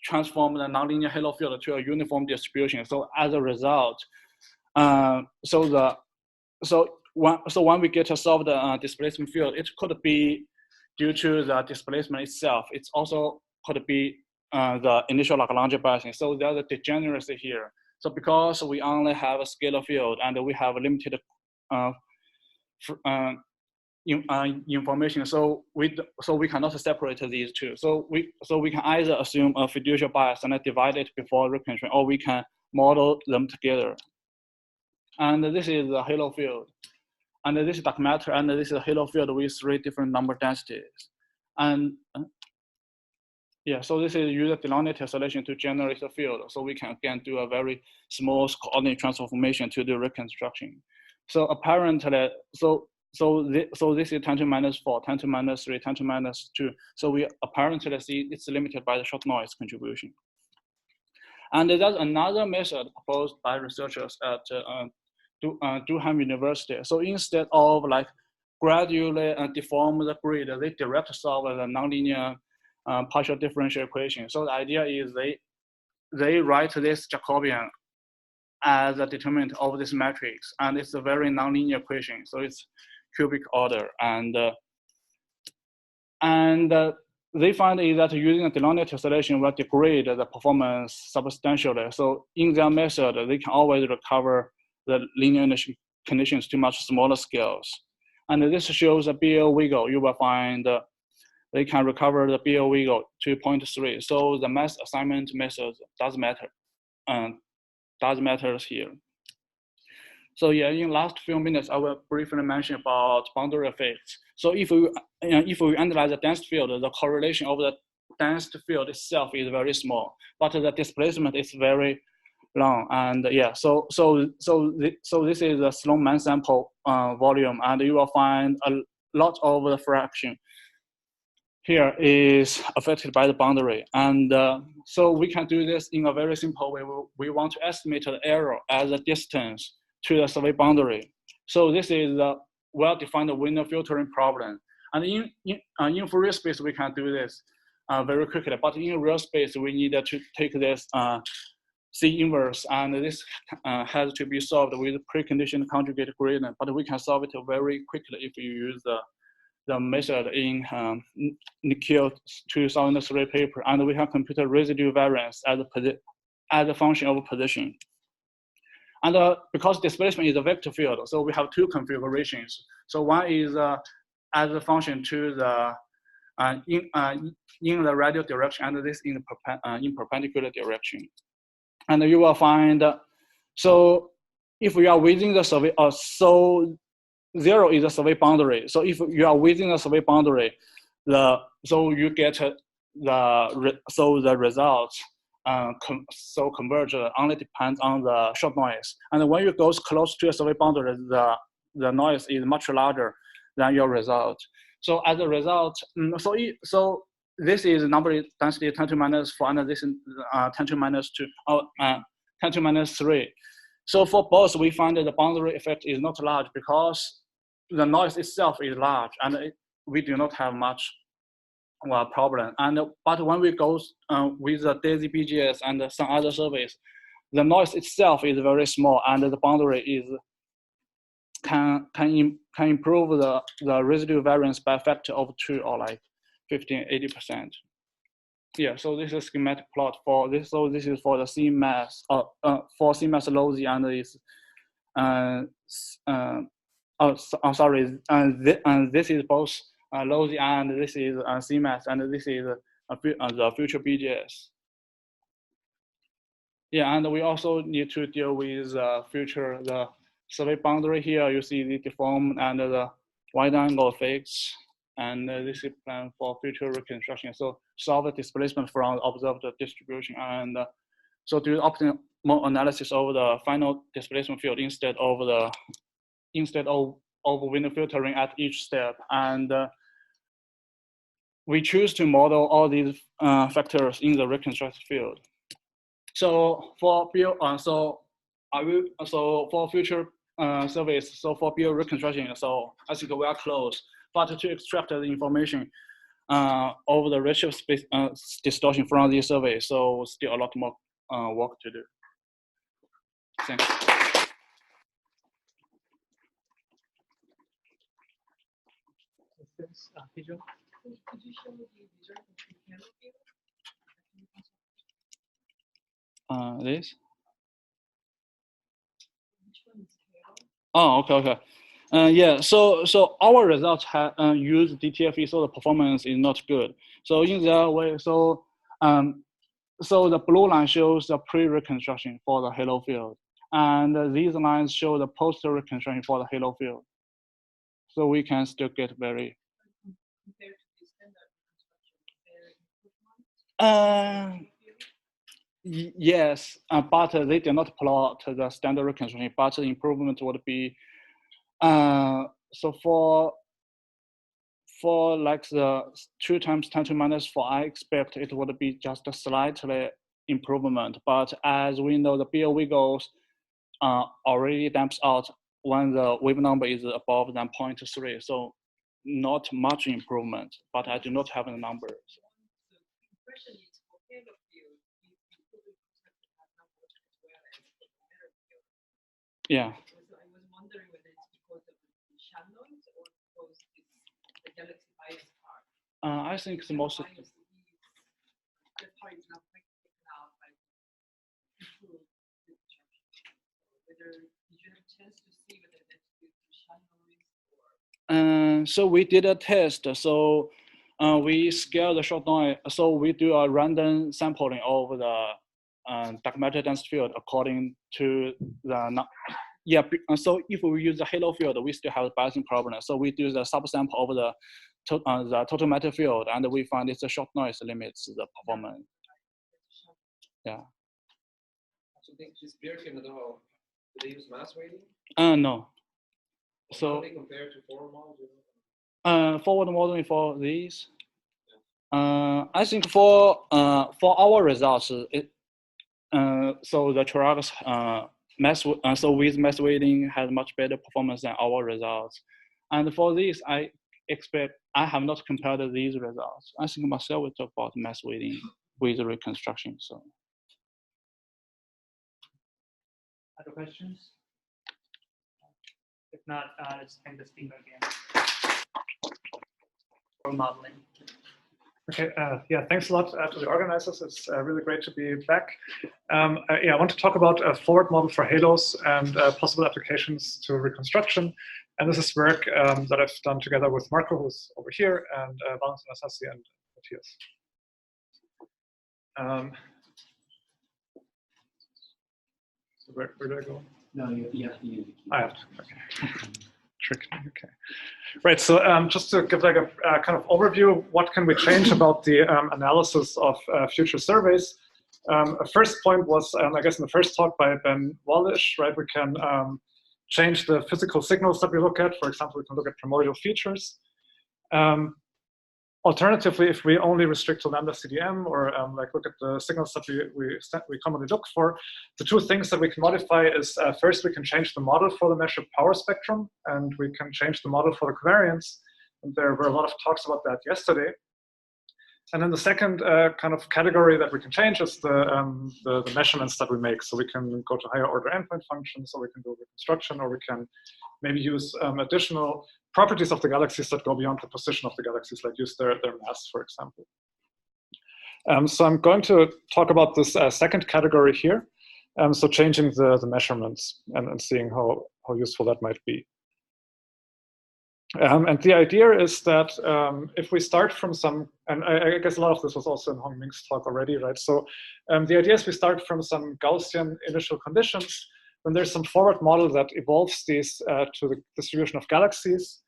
transform the nonlinear halo field to a uniform distribution. So as a result, when we get to solve the displacement field, it could be due to the displacement itself. It also could be the initial Lagrangian biasing. So there's a degeneracy here. So because we only have a scalar field and we have limited information, so we cannot separate these two. So we can either assume a fiducial bias and divide it before reconstruction, or we can model them together. And this is the halo field, and this is dark matter, and this is a halo field with 3 different number densities. And yeah, so this is use Delaunay tessellation to generate the field. So we can again do a very small coordinate transformation to do reconstruction. So apparently, so this is 10 to minus 4, 10 to minus 3, 10 to minus 2. So we apparently see it's limited by the short noise contribution. And there's another method proposed by researchers at Durham University. So instead of like gradually deform the grid, they direct solve the nonlinear partial differential equation. So the idea is they write this Jacobian as a determinant of this matrix, and it's a very nonlinear equation. So it's cubic order, and they find is that using a Delaunay tessellation will degrade the performance substantially. So in their method, they can always recover the linear conditions to much smaller scales. And this shows a BAO wiggle. You will find they can recover the BAO wiggle to 0.3. So the mass assignment method does matter, does matters here. So yeah, in last few minutes, I will briefly mention about boundary effects. So if we analyze the density field, the correlation of the density field itself is very small, but the displacement is very long. And yeah, so this is a Sloan-Man sample volume, and you will find a lot of the fraction here is affected by the boundary. And so we can do this in a very simple way. We want to estimate the error as a distance to the survey boundary. So this is a well-defined window filtering problem. And in Fourier space, we can do this very quickly, but in real space, we need to take this C inverse, and this has to be solved with preconditioned conjugate gradient, but we can solve it very quickly if you use the method in Nikhil 2003 paper, and we can compute the residue variance as a function of position. And because displacement is a vector field, so we have two configurations. So one is as a function to the in the radial direction, and this in perpendicular direction. And you will find, so if we are within the survey, so 0 is the survey boundary. So if you are within the survey boundary, so you get the results converge only depends on the short noise. And when you go close to a survey boundary, the noise is much larger than your result. So as a result, so this is number density 10 to minus 4, and this is 10 to minus 2, 10 to minus 3. So for both, we find that the boundary effect is not large because the noise itself is large, and we do not have much problem. But when we go with the DAISY BGS and some other surveys, the noise itself is very small, and the boundary is can improve the residual variance by a factor of 2 or like 15–80%. Yeah, so this is a schematic plot for this. So this is for the CMAS, for CMAS LOSI, and this and this is both LOSI, and this is CMAS, and this is the future BGS. Yeah, and we also need to deal with the survey boundary here. You see the deformed and the wide angle effects, and this is plan for future reconstruction. So solve the displacement from observed distribution, and so do optimal analysis of the final displacement field instead of window filtering at each step. And we choose to model all these factors in the reconstructed field. So for for future surveys, so for BAO reconstruction, so I think we are close. But to extract the information over the redshift space distortion from these surveys, so still a lot more work to do. Thanks. Pedro? Could you show the result of the piano field? This? Which one is piano? Oh, okay. Yeah, so our results have used DTFE, so the performance is not good. So in that way, so the blue line shows the pre-reconstruction for the halo field, and these lines show the post-reconstruction for the halo field. So we can still get very. Compared to the standard reconstruction, Yes, but they did not plot the standard reconstruction, but the improvement would be, so for like the 2 times 10 to minus 4, I expect it would be just a slightly improvement. But as we know, the BAO wiggles already damps out when the wave number is above than 0.3. So not much improvement, but I do not have the numbers. so question is for halo field, you could reconstruct that number as well as the matter field. Yeah. So I was wondering whether it's because of the shadows or because it's the galaxy bias part. I think it's most. That part is not quite taken out by improved reconstruction. So whether did you have a chance to see whether that's due to shadows or? So we did a test. So we scale the short noise. So we do a random sampling of the dark matter dense field according to the. Yeah. So if we use the halo field, we still have a biasing problem. So we do the subsample of the total matter field, and we find it's a short noise limits the performance. Yeah. So this Birkin at all, do they use mass weighting? No. How So do they compare to forward models? forward modeling for these, I think for our results, so the Chirac so with mass weighting has much better performance than our results. And for this, I have not compared these results. I think myself will talk about mass weighting with reconstruction. So. Other questions? If not, let's thank the speaker again for modeling. Okay, yeah, thanks a lot to the organizers. It's really great to be back. Yeah, I want to talk about a forward model for halos and possible applications to reconstruction. And this is work that I've done together with Marco, who's over here, and Valentin Assassi and Matthias. So where do I go? No, you have to use it. I have to, okay. Trick, okay. Right, so just to give like a kind of overview, what can we change about the analysis of future surveys? A first point was, I guess in the first talk by Ben Wallish, right, we can change the physical signals that we look at. For example, we can look at primordial features. Alternatively, if we only restrict to lambda CDM or like look at the signals that we commonly look for, the two things that we can modify is first we can change the model for the measured power spectrum, and we can change the model for the covariance. And there were a lot of talks about that yesterday. And then the second kind of category that we can change is the measurements that we make. So we can go to higher order endpoint functions, or we can do reconstruction, or we can maybe use additional properties of the galaxies that go beyond the position of the galaxies, like use their mass, for example. So I'm going to talk about this second category here. So changing the measurements and seeing how useful that might be. And the idea is that if we start from some, and I guess a lot of this was also in Hong Ming's talk already, right? So the idea is we start from some Gaussian initial conditions, then there's some forward model that evolves these to the distribution of galaxies.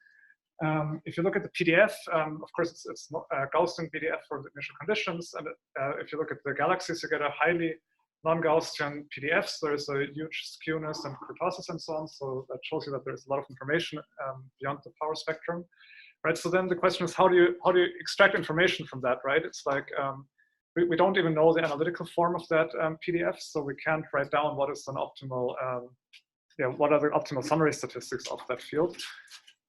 If you look at the PDF, of course, it's not a Gaussian PDF for the initial conditions. And if you look at the galaxies, you get a highly non-Gaussian PDFs. There's a huge skewness and kurtosis and so on. So that shows you that there's a lot of information beyond the power spectrum, right? So then the question is, how do you extract information from that, right? It's like we don't even know the analytical form of that PDF, so we can't write down what is an optimal, what are the optimal summary statistics of that field,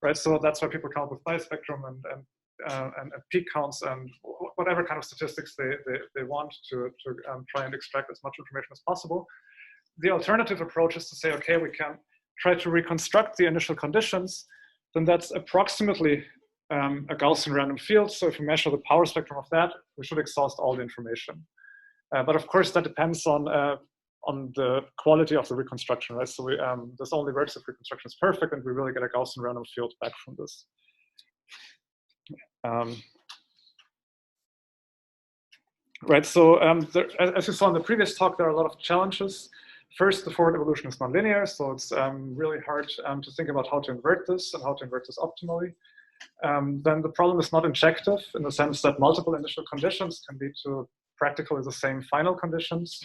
right? So that's why people come up with bispectrum and peak counts and whatever kind of statistics they want to try and extract as much information as possible. The alternative approach is to say, okay, we can try to reconstruct the initial conditions, then that's approximately a Gaussian random field. So if we measure the power spectrum of that, we should exhaust all the information. But of course, that depends on the quality of the reconstruction, right? So this only works if reconstruction is perfect and we really get a Gaussian random field back from this. Right, so as you saw in the previous talk, there are a lot of challenges. First, the forward evolution is nonlinear, so it's really hard to think about how to invert this and how to invert this optimally. Then the problem is not injective in the sense that multiple initial conditions can lead to practically the same final conditions.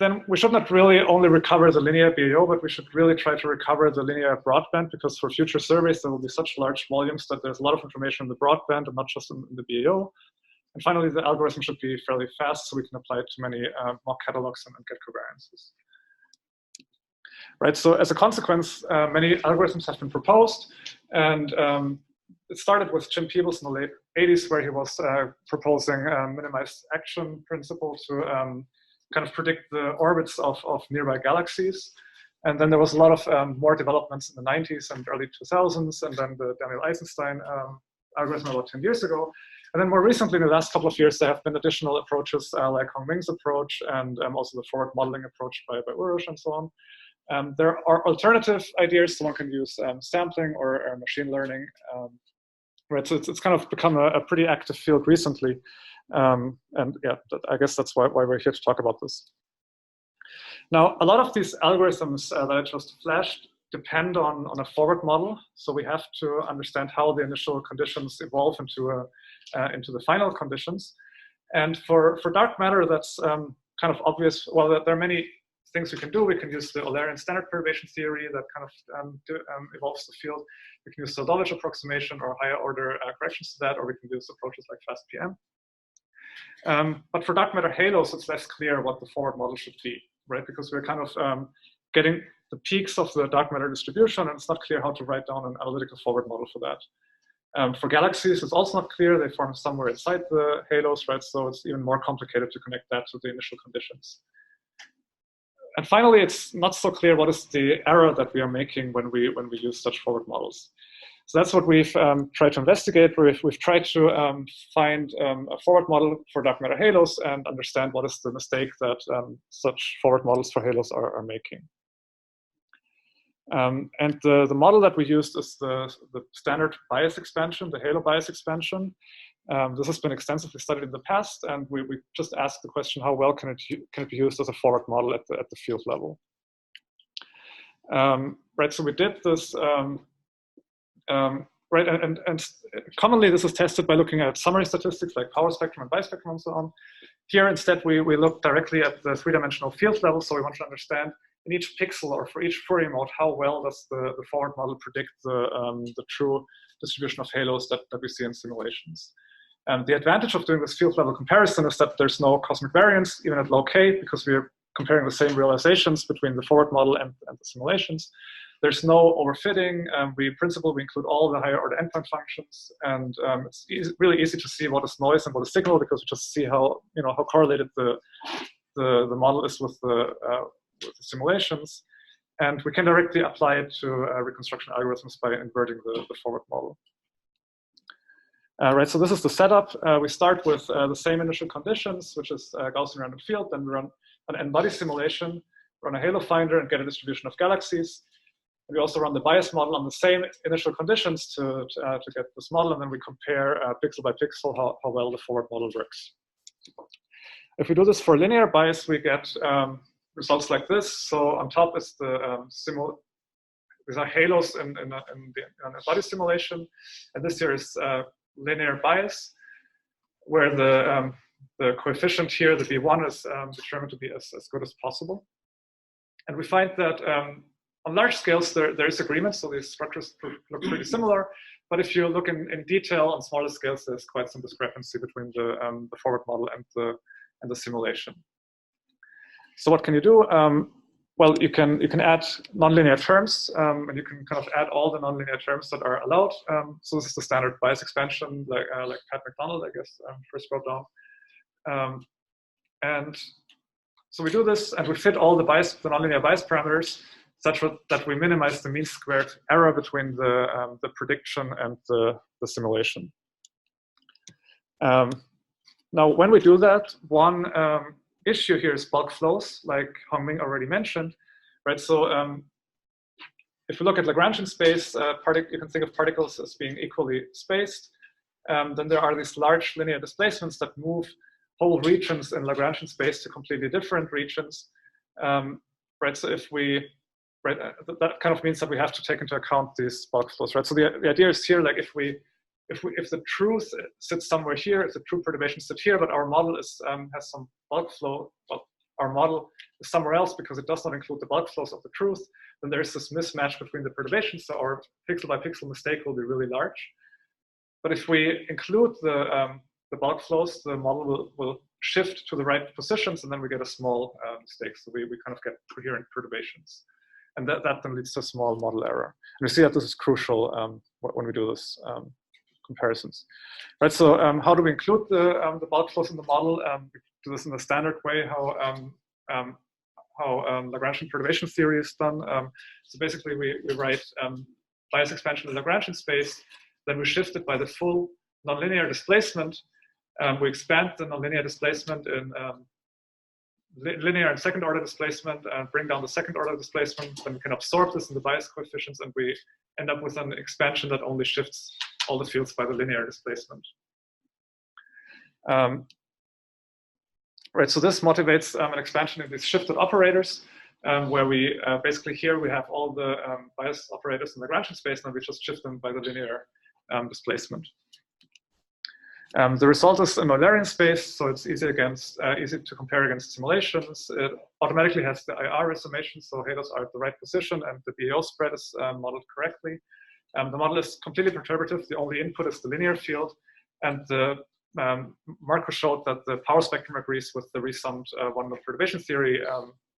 Then we should not really only recover the linear BAO, but we should really try to recover the linear broadband, because for future surveys, there will be such large volumes that there's a lot of information in the broadband and not just in the BAO. And finally, the algorithm should be fairly fast, so we can apply it to many mock catalogs and get covariances. Right, so as a consequence, many algorithms have been proposed, and it started with Jim Peebles in the late 80s, where he was proposing minimized action principle to kind of predict the orbits of nearby galaxies. And then there was a lot of more developments in the 90s and early 2000s, and then the Daniel Eisenstein algorithm about 10 years ago. And then more recently, in the last couple of years, there have been additional approaches like Hongming's approach and also the forward modeling approach by Urush and so on. There are alternative ideas, so one can use sampling or machine learning. Right, so it's kind of become a pretty active field recently. And yeah, I guess that's why we're here to talk about this. Now, a lot of these algorithms that I just flashed depend on a forward model. So we have to understand how the initial conditions evolve into the final conditions. And for dark matter, that's kind of obvious. Well, there are many things we can do. We can use the Eulerian standard perturbation theory that kind of evolves the field. We can use the Soldovich approximation or higher order corrections to that, or we can use approaches like FastPM. But for dark matter halos, it's less clear what the forward model should be, right? Because we're kind of getting the peaks of the dark matter distribution, and it's not clear how to write down an analytical forward model for that. For galaxies, it's also not clear. They form somewhere inside the halos, right? So it's even more complicated to connect that to the initial conditions. And finally, it's not so clear what is the error that we are making when we use such forward models. So that's what we've tried to investigate. We've tried to find a forward model for dark matter halos and understand what is the mistake that such forward models for halos are making. And the model that we used is the standard bias expansion, the halo bias expansion. This has been extensively studied in the past, and we just asked the question, how well can it be used as a forward model at the field level? Right, so we did this, right, and commonly this is tested by looking at summary statistics like power spectrum and bispectrum and so on. Here, instead, we look directly at the three-dimensional field level, so we want to understand in each pixel or for each Fourier mode, how well does the forward model predict the true distribution of halos that we see in simulations. The advantage of doing this field level comparison is that there's no cosmic variance, even at low K, because we're comparing the same realizations between the forward model and the simulations. There's no overfitting. In principle, we include all the higher order endpoint functions, and it's really easy to see what is noise and what is signal, because we just see how correlated the model is with the simulations, and we can directly apply it to reconstruction algorithms by inverting the forward model. Right, so this is the setup. We start with the same initial conditions, which is Gaussian random field. Then we run an n-body simulation, run a halo finder, and get a distribution of galaxies. And we also run the bias model on the same initial conditions to get this model, and then we compare pixel by pixel how well the forward model works. If we do this for linear bias, we get results like this. So on top is the these are halos in a body simulation, and this here is linear bias, where the coefficient here, the V1, is determined to be as good as possible. And we find that on large scales there is agreement, so these structures look pretty similar. But if you look in detail on smaller scales, there's quite some discrepancy between the forward model and the simulation. So what can you do? Well, you can add nonlinear terms, and you can kind of add all the nonlinear terms that are allowed. So this is the standard bias expansion, like Pat McDonald, I guess, first wrote down. And so we do this, and we fit all the nonlinear bias parameters such that we minimize the mean squared error between the prediction and the simulation. Now, when we do that, one issue here is bulk flows, like Hongming already mentioned, right? So if you look at Lagrangian space, you can think of particles as being equally spaced. Then there are these large linear displacements that move whole regions in Lagrangian space to completely different regions, right? So if that kind of means that we have to take into account these bulk flows, right? So the idea is here, like if the truth sits somewhere here, if the true perturbations sit here, but our model has some bulk flow, but our model is somewhere else because it does not include the bulk flows of the truth, then there's this mismatch between the perturbations, so our pixel by pixel mistake will be really large. But if we include the bulk flows, the model will shift to the right positions, and then we get a small mistake. So we kind of get coherent perturbations. And that then leads to a small model error. And we see that this is crucial when we do this. comparisons. Right, so how do we include the bulk flows in the model? We do this in the standard way, how Lagrangian perturbation theory is done. So basically, we write bias expansion in Lagrangian space, then we shift it by the full nonlinear displacement. We expand the nonlinear displacement in linear and second order displacement and bring down the second order displacement. Then we can absorb this in the bias coefficients, and we end up with an expansion that only shifts all the fields by the linear displacement. Right, so this motivates an expansion in these shifted operators, where we basically here we have all the bias operators in the Lagrangian space, and we just shift them by the linear displacement. The result is in Eulerian space, so it's easy to compare against simulations. It automatically has the IR summation, so halos are at the right position, and the BAO spread is modeled correctly. The model is completely perturbative. The only input is the linear field, and the Marco showed that the power spectrum agrees with the resummed one-node perturbation theory,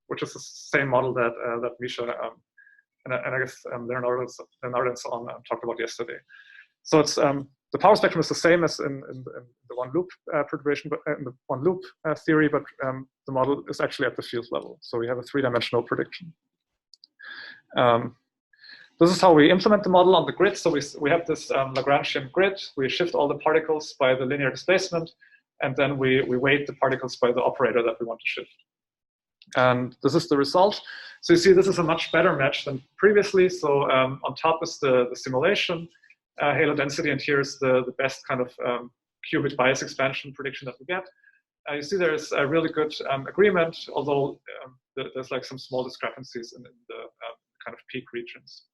which is the same model that Misha and I guess Leonardo and so on talked about yesterday. So it's the power spectrum is the same as in the one loop perturbation, but in the one loop theory, but the model is actually at the field level. So we have a three-dimensional prediction. This is how we implement the model on the grid. So we have this Lagrangian grid. We shift all the particles by the linear displacement, and then we weight the particles by the operator that we want to shift. And this is the result. So you see, this is a much better match than previously. So on top is the simulation halo density, and here's the best kind of qubit bias expansion prediction that we get. You see there's a really good agreement, although there's like some small discrepancies in the kind of peak regions.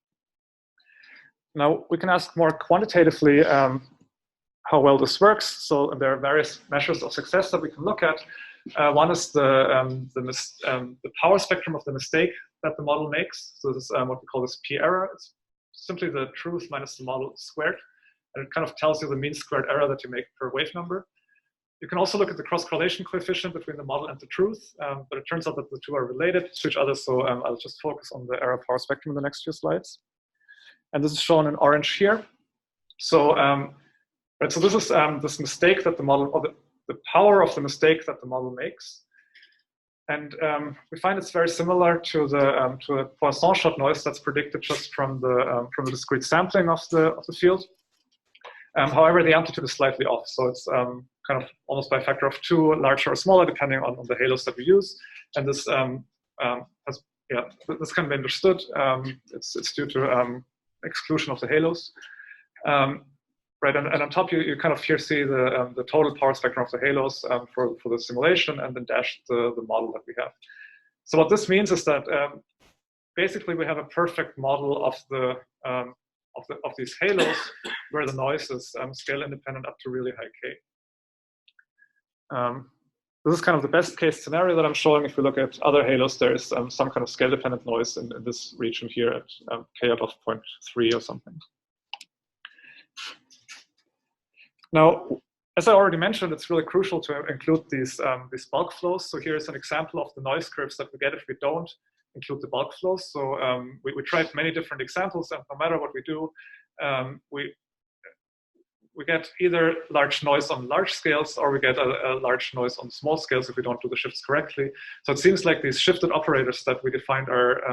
Now we can ask more quantitatively how well this works. So there are various measures of success that we can look at. One is the power spectrum of the mistake that the model makes. So this is what we call this P error. It's simply the truth minus the model squared. And it kind of tells you the mean squared error that you make per wave number. You can also look at the cross-correlation coefficient between the model and the truth, but it turns out that the two are related to each other. So I'll just focus on the error power spectrum in the next few slides. And this is shown in orange here. So, right, so this is this mistake that the model, or the power of the mistake that the model makes. And we find it's very similar to the Poisson shot noise that's predicted just from the discrete sampling of the field. However, the amplitude is slightly off, so it's kind of almost by a factor of 2, larger or smaller, depending on the halos that we use. And this this can be understood. It's due to exclusion of the halos. Right, and on top you kind of here see the total power spectrum of the halos for the simulation, and then dashed the model that we have. So what this means is that basically we have a perfect model of these halos where the noise is scale independent up to really high K. This is kind of the best case scenario that I'm showing. If we look at other halos, there is some kind of scale dependent noise in this region here at K out of 0.3 or something. Now, as I already mentioned, it's really crucial to include these bulk flows. So here's an example of the noise curves that we get if we don't include the bulk flows. So we tried many different examples, and no matter what we do, we get either large noise on large scales, or we get a large noise on small scales if we don't do the shifts correctly. So it seems like these shifted operators that we defined are,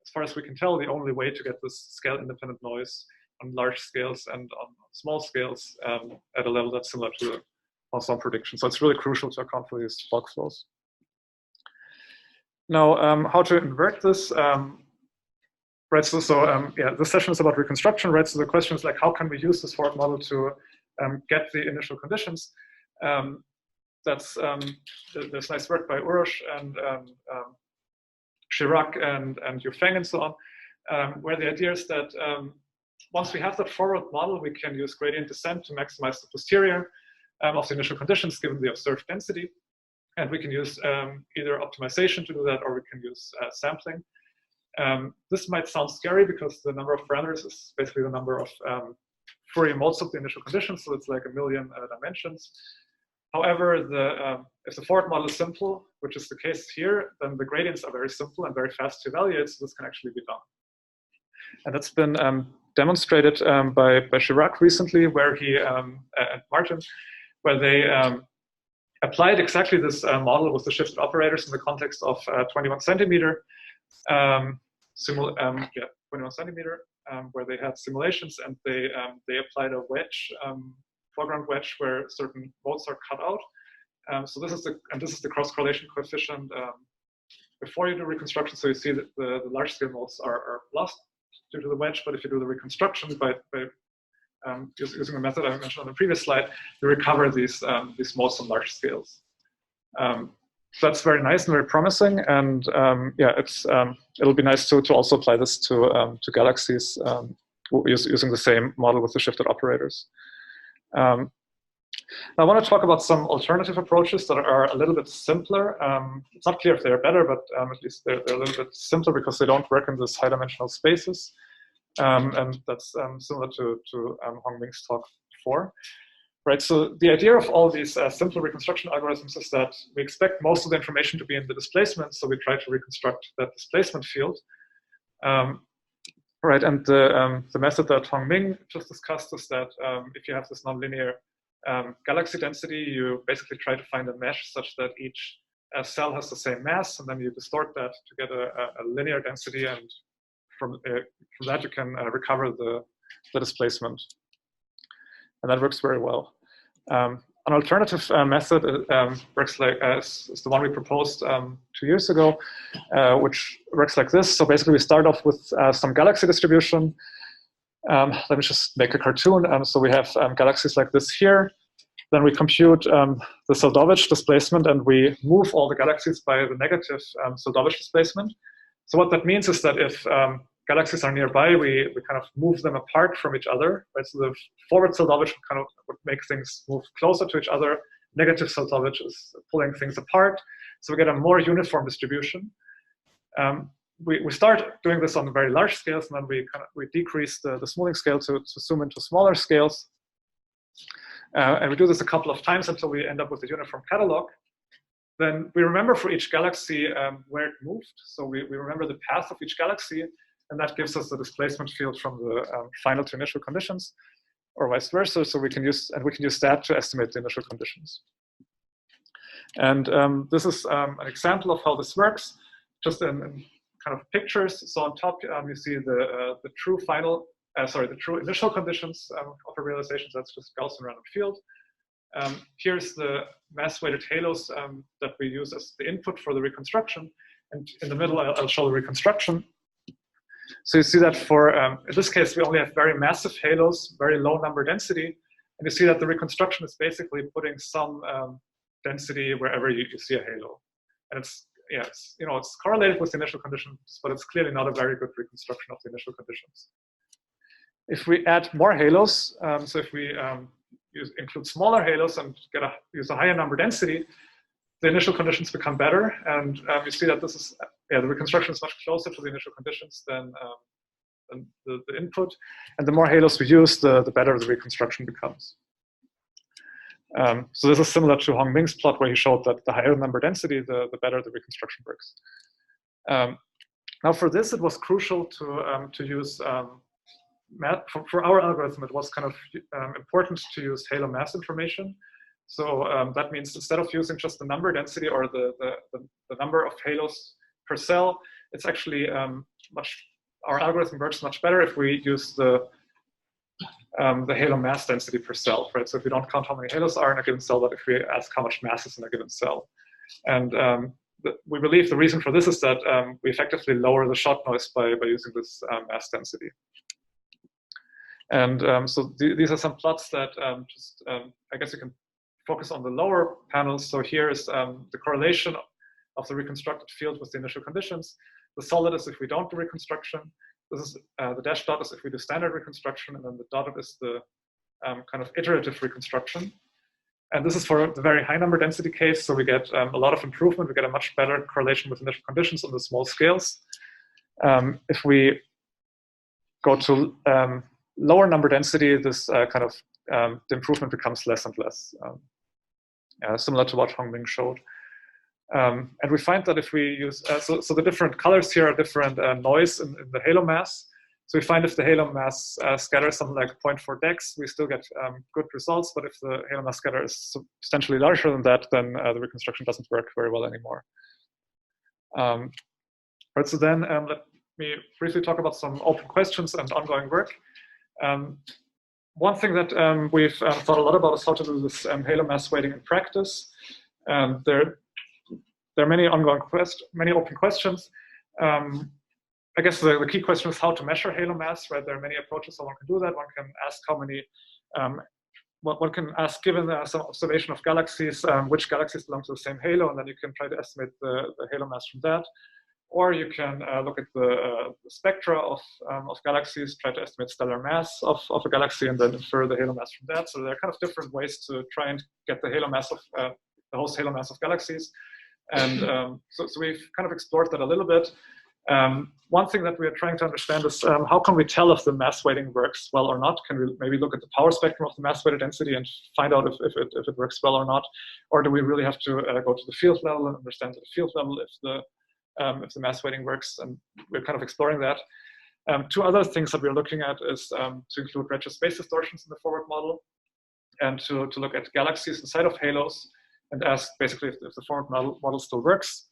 as far as we can tell, the only way to get this scale-independent noise on large scales and on small scales at a level that's similar to the Poisson prediction. So it's really crucial to account for these bulk flows. Now, how to invert this? Right, so yeah, this session is about reconstruction, right? So the question is like, how can we use this forward model to get the initial conditions? There's nice work by Urosh and Chirac and Yufeng and so on, where the idea is that once we have that forward model, we can use gradient descent to maximize the posterior of the initial conditions given the observed density. And we can use either optimization to do that, or we can use sampling. This might sound scary because the number of parameters is basically the number of Fourier modes of the initial conditions, so it's like 1 million dimensions. However, if the forward model is simple, which is the case here, then the gradients are very simple and very fast to evaluate, so this can actually be done. And that's been demonstrated by Chirac recently, where he and Martin, where they applied exactly this model with the shifted operators in the context of 21 centimeter, 21 centimeter, where they had simulations, and they applied a wedge, foreground wedge, where certain modes are cut out. So this is the cross correlation coefficient before you do reconstruction. So you see that the large scale modes are lost due to the wedge, but if you do the reconstruction by using the method I mentioned on the previous slide, you recover these modes on large scales. So that's very nice and very promising, and yeah, it'll be nice to also apply this to galaxies using the same model with the shifted operators. Now I want to talk about some alternative approaches that are a little bit simpler. It's not clear if they're better, but at least they're a little bit simpler because they don't work in this high-dimensional spaces, and that's similar to Hongming's talk before. Right, so the idea of all these simple reconstruction algorithms is that we expect most of the information to be in the displacement, so we try to reconstruct that displacement field. Right, and the method that Hongming just discussed is that if you have this nonlinear galaxy density, you basically try to find a mesh such that each cell has the same mass, and then you distort that to get a linear density, and from that you can recover the displacement. And that works very well. An alternative method works like is the one we proposed 2 years ago, which works like this. So basically, we start off with some galaxy distribution. Let me just make a cartoon. So we have galaxies like this here. Then we compute the Soldovich displacement, and we move all the galaxies by the negative Soldovich displacement. So what that means is that if galaxies are nearby, we kind of move them apart from each other, right? So the forward Soldovich would make things move closer to each other. Negative Soldovich is pulling things apart. So we get a more uniform distribution. We start doing this on very large scales, and then we decrease the smoothing scale to zoom into smaller scales. And we do this a couple of times until we end up with a uniform catalog. Then we remember for each galaxy where it moved. So we remember the path of each galaxy, and that gives us the displacement field from the final to initial conditions, or vice versa. So we can use that to estimate the initial conditions. And this is an example of how this works, just in kind of pictures. So on top you see the true initial conditions of a realization. So that's just Gaussian random field. Here's the mass-weighted halos that we use as the input for the reconstruction. And in the middle, I'll show the reconstruction. So you see that for, in this case, we only have very massive halos, very low number density. And you see that the reconstruction is basically putting some density wherever you see a halo. And it's correlated with the initial conditions, but it's clearly not a very good reconstruction of the initial conditions. If we add more halos, so if we include smaller halos and use a higher number density, the initial conditions become better, and you see that this is the reconstruction is much closer to the initial conditions than the input, and the more halos we use, the better the reconstruction becomes. So this is similar to Hongming's plot, where he showed that the higher number density, the better the reconstruction works. Now for this, it was crucial to use for our algorithm. It was kind of important to use halo mass information. So that means instead of using just the number density or the number of halos per cell, it's actually our algorithm works much better if we use the halo mass density per cell, right? So if we don't count how many halos are in a given cell, but if we ask how much mass is in a given cell. And we believe the reason for this is that we effectively lower the shot noise by using this mass density. And so these are some plots that I guess you can focus on the lower panels. So here is the correlation of the reconstructed field with the initial conditions. The solid is if we don't do reconstruction. This is the dashed dot is if we do standard reconstruction, and then the dotted is the kind of iterative reconstruction. And this is for the very high number density case. So we get a lot of improvement. We get a much better correlation with initial conditions on the small scales. If we go to lower number density, this the improvement becomes less and less, similar to what Hongming showed. And we find that if we use, so the different colors here are different noise in the halo mass. So we find if the halo mass scatters something like 0.4 dex, we still get good results. But if the halo mass scatter is substantially larger than that, then the reconstruction doesn't work very well anymore. Right, so then let me briefly talk about some open questions and ongoing work. One thing that we've thought a lot about is how to do this halo mass weighting in practice. There are many open questions. I guess the key question is how to measure halo mass, right? There are many approaches how one can do that. One can ask how many, one can ask, given some observation of galaxies, which galaxies belong to the same halo, and then you can try to estimate the halo mass from that. Or you can look at the spectra of galaxies, try to estimate stellar mass of a galaxy, and then infer the halo mass from that. So there are kind of different ways to try and get the halo mass of the host halo mass of galaxies. And so we've kind of explored that a little bit. One thing that we are trying to understand is how can we tell if the mass weighting works well or not? Can we maybe look at the power spectrum of the mass weighted density and find out if it works well or not? Or do we really have to go to the field level and understand at the field level if the mass weighting works? And we're kind of exploring that. Two other things that we're looking at is to include retro space distortions in the forward model, and to look at galaxies inside of halos and ask basically if the forward model still works.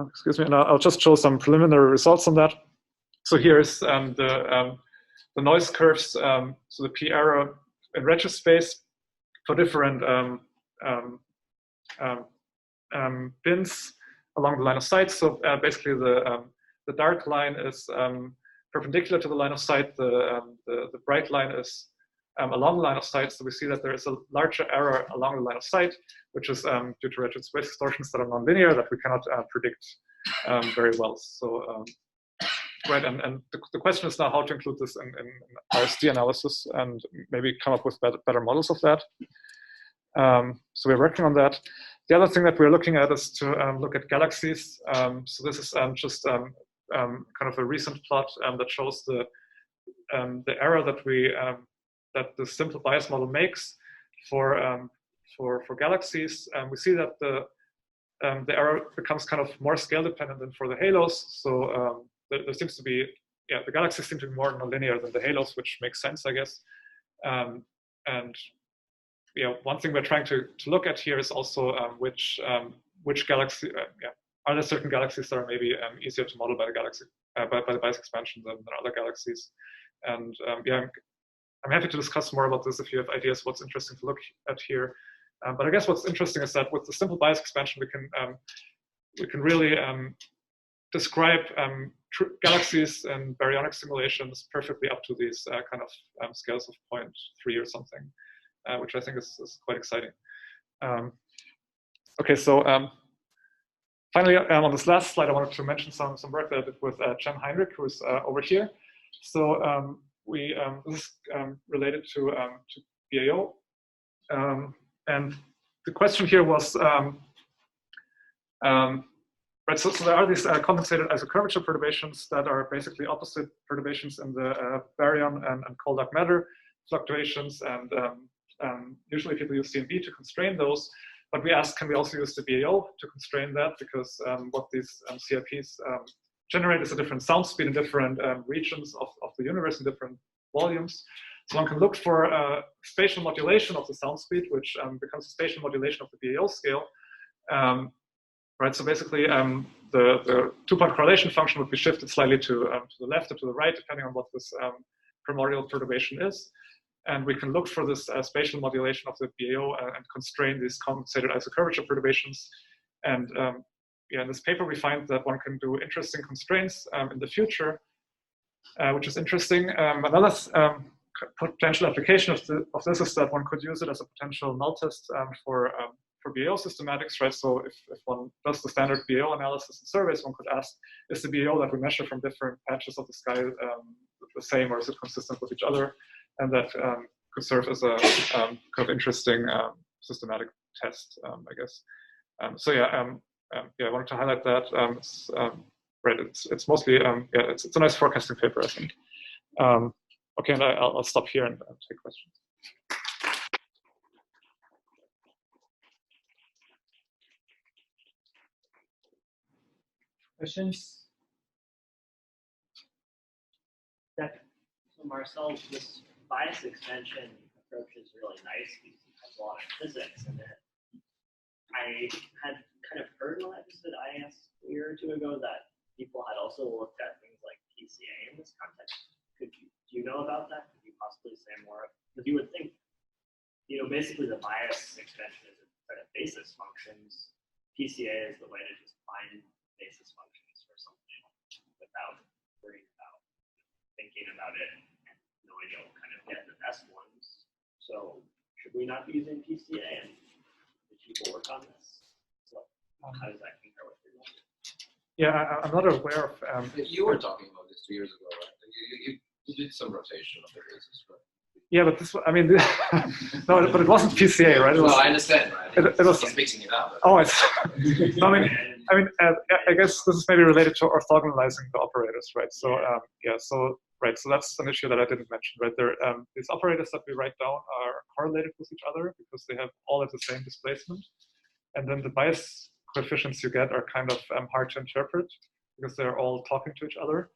Excuse me, and I'll just show some preliminary results on that. So here's the noise curves, so the p error in retrospace for different bins along the line of sight. So basically the dark line is perpendicular to the line of sight. The bright line is along the line of sight. So we see that there is a larger error along the line of sight, which is due to retro space distortions that are nonlinear that we cannot predict very well. So right, and the question is now how to include this in RSD analysis and maybe come up with better models of that. So we're working on that. The other thing that we're looking at is to look at galaxies. So this is just kind of a recent plot that shows the error that the simple bias model makes for galaxies. We see that the error becomes kind of more scale dependent than for the halos. So there seems to be, the galaxies seem to be more nonlinear than the halos, which makes sense, I guess. And one thing we're trying to look at here is also which galaxy, are there certain galaxies that are maybe easier to model by the galaxy by the bias expansion than other galaxies. And I'm happy to discuss more about this if you have ideas what's interesting to look at here. But I guess what's interesting is that with the simple bias expansion, we can really describe galaxies and baryonic simulations perfectly up to these kind of scales of 0.3 or something, which I think is quite exciting. Okay, so finally, on this last slide, I wanted to mention some work that I did with Jan Heinrich, who is over here. So this is related to BAO. And the question here was, right, so there are these compensated isocurvature perturbations that are basically opposite perturbations in the baryon and cold dark matter fluctuations. And usually people use CMB to constrain those. But we asked, can we also use the BAO to constrain that? Because what these CIPs generate is a different sound speed in different regions of the universe in different volumes. So one can look for spatial modulation of the sound speed, which becomes a spatial modulation of the BAO scale. Right, so basically the two-point correlation function would be shifted slightly to the left or to the right, depending on what this primordial perturbation is. And we can look for this spatial modulation of the BAO and constrain these compensated isocurvature perturbations. And in this paper, we find that one can do interesting constraints in the future, which is interesting. Another potential application of this is that one could use it as a potential null test for BAO systematics, right? So if one does the standard BAO analysis and surveys, one could ask, is the BAO that we measure from different patches of the sky the same, or is it consistent with each other? And that could serve as a kind of interesting systematic test, I guess. So I wanted to highlight that. Right, it's mostly it's a nice forecasting paper, I think. Okay, and I'll stop here and take questions. Questions? So Marcel, this bias extension approach is really nice because it has a lot of physics in it. I had kind of heard in an episode I asked a year or two ago that people had also looked at things like PCA in this context. Do you know about that? Could you possibly say more? Because you would think, basically the bias extension is a set of basis functions. PCA is the way to just find basis functions for something without worrying about thinking about it and knowing you'll kind of get the best ones. So should we not be using PCA, and did people work on this? So how does that compare with your model? Yeah, I'm not aware of. You were talking about this 2 years ago, right? You did some rotation of the basis, right? Yeah, but this, I mean, no, but it wasn't PCA, right? It was, no, I understand, right? It was he's mixing it up. Oh, it's. No, I guess this is maybe related to orthogonalizing the operators, right? So so that's an issue that I didn't mention, right? There, these operators that we write down are correlated with each other because they have all at the same displacement, and then the bias coefficients you get are kind of hard to interpret because they're all talking to each other.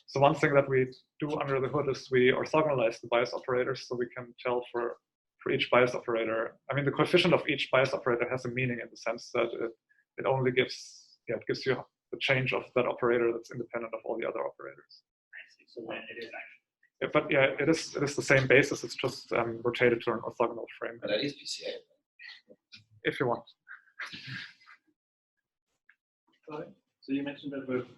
So one thing that we do under the hood is we orthogonalize the bias operators so we can tell for each bias operator. I mean, the coefficient of each bias operator has a meaning in the sense that it only gives you the change of that operator that's independent of all the other operators. So then it is actually. Yeah, but yeah, it is the same basis. It's just rotated to an orthogonal frame. But that is PCA. If you want. So you mentioned that with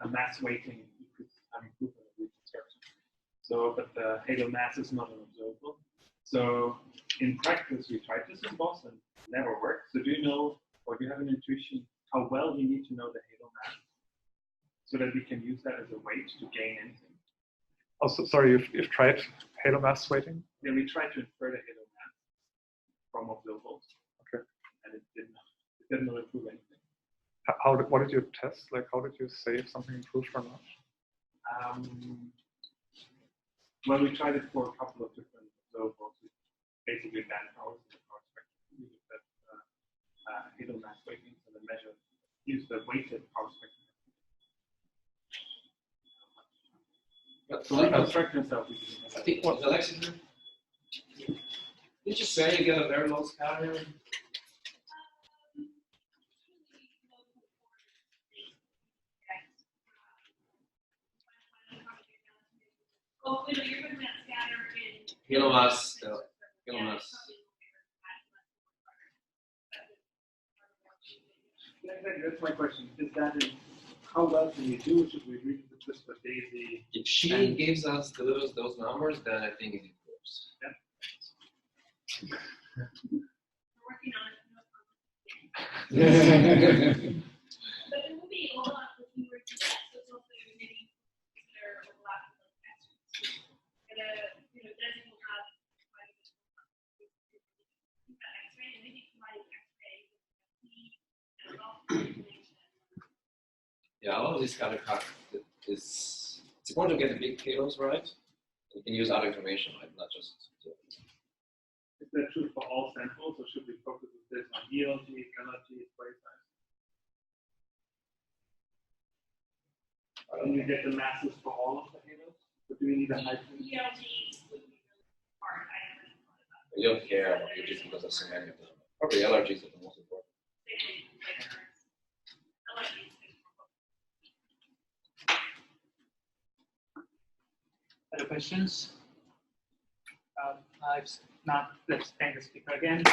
a mass weighting, you could improve the reconstruction. So, but the halo mass is not an observable. So in practice, we tried this in Boston, never worked. So do you know, or do you have an intuition how well you need to know the halo mass so that we can use that as a weight to gain anything? Oh, so, sorry, you've tried halo mass weighting? Yeah, we tried to infer the halo mass from observables. Okay. And it did not improve anything. What did you test? Like, how did you say if something improved or not? Well, we tried it for a couple of different observables, basically band powers in the power spectrum. We looked at halo mass weightings and then use the weighted power spectrum. But So reconstruction itself, we didn't have I think, Alexis, did you say you get a very low scatter? Halo mass. That's my question. Is that how well can you do? Should we read this with Daisy? If she delivers those numbers, then I think it improves. Yeah. We're working on it. But it will be a lot if we were to that. So it's also maybe consider overlap with those casters. Doesn't have X-ray, and maybe somebody X-ray and also Yeah, a lot of this kind of it's important to get the big halos right. You can use other information, right? Not just. Is that true for all samples, or should we focus with this on ELG, LRG, spray size? Can you get the masses for all of the halos? Or do we need a high frequency? ELGs would be really hard. I haven't thought about it. You don't care about ELGs because there's so many of them. Okay, LRGs are the most important. Other questions? Let's thank the speaker again.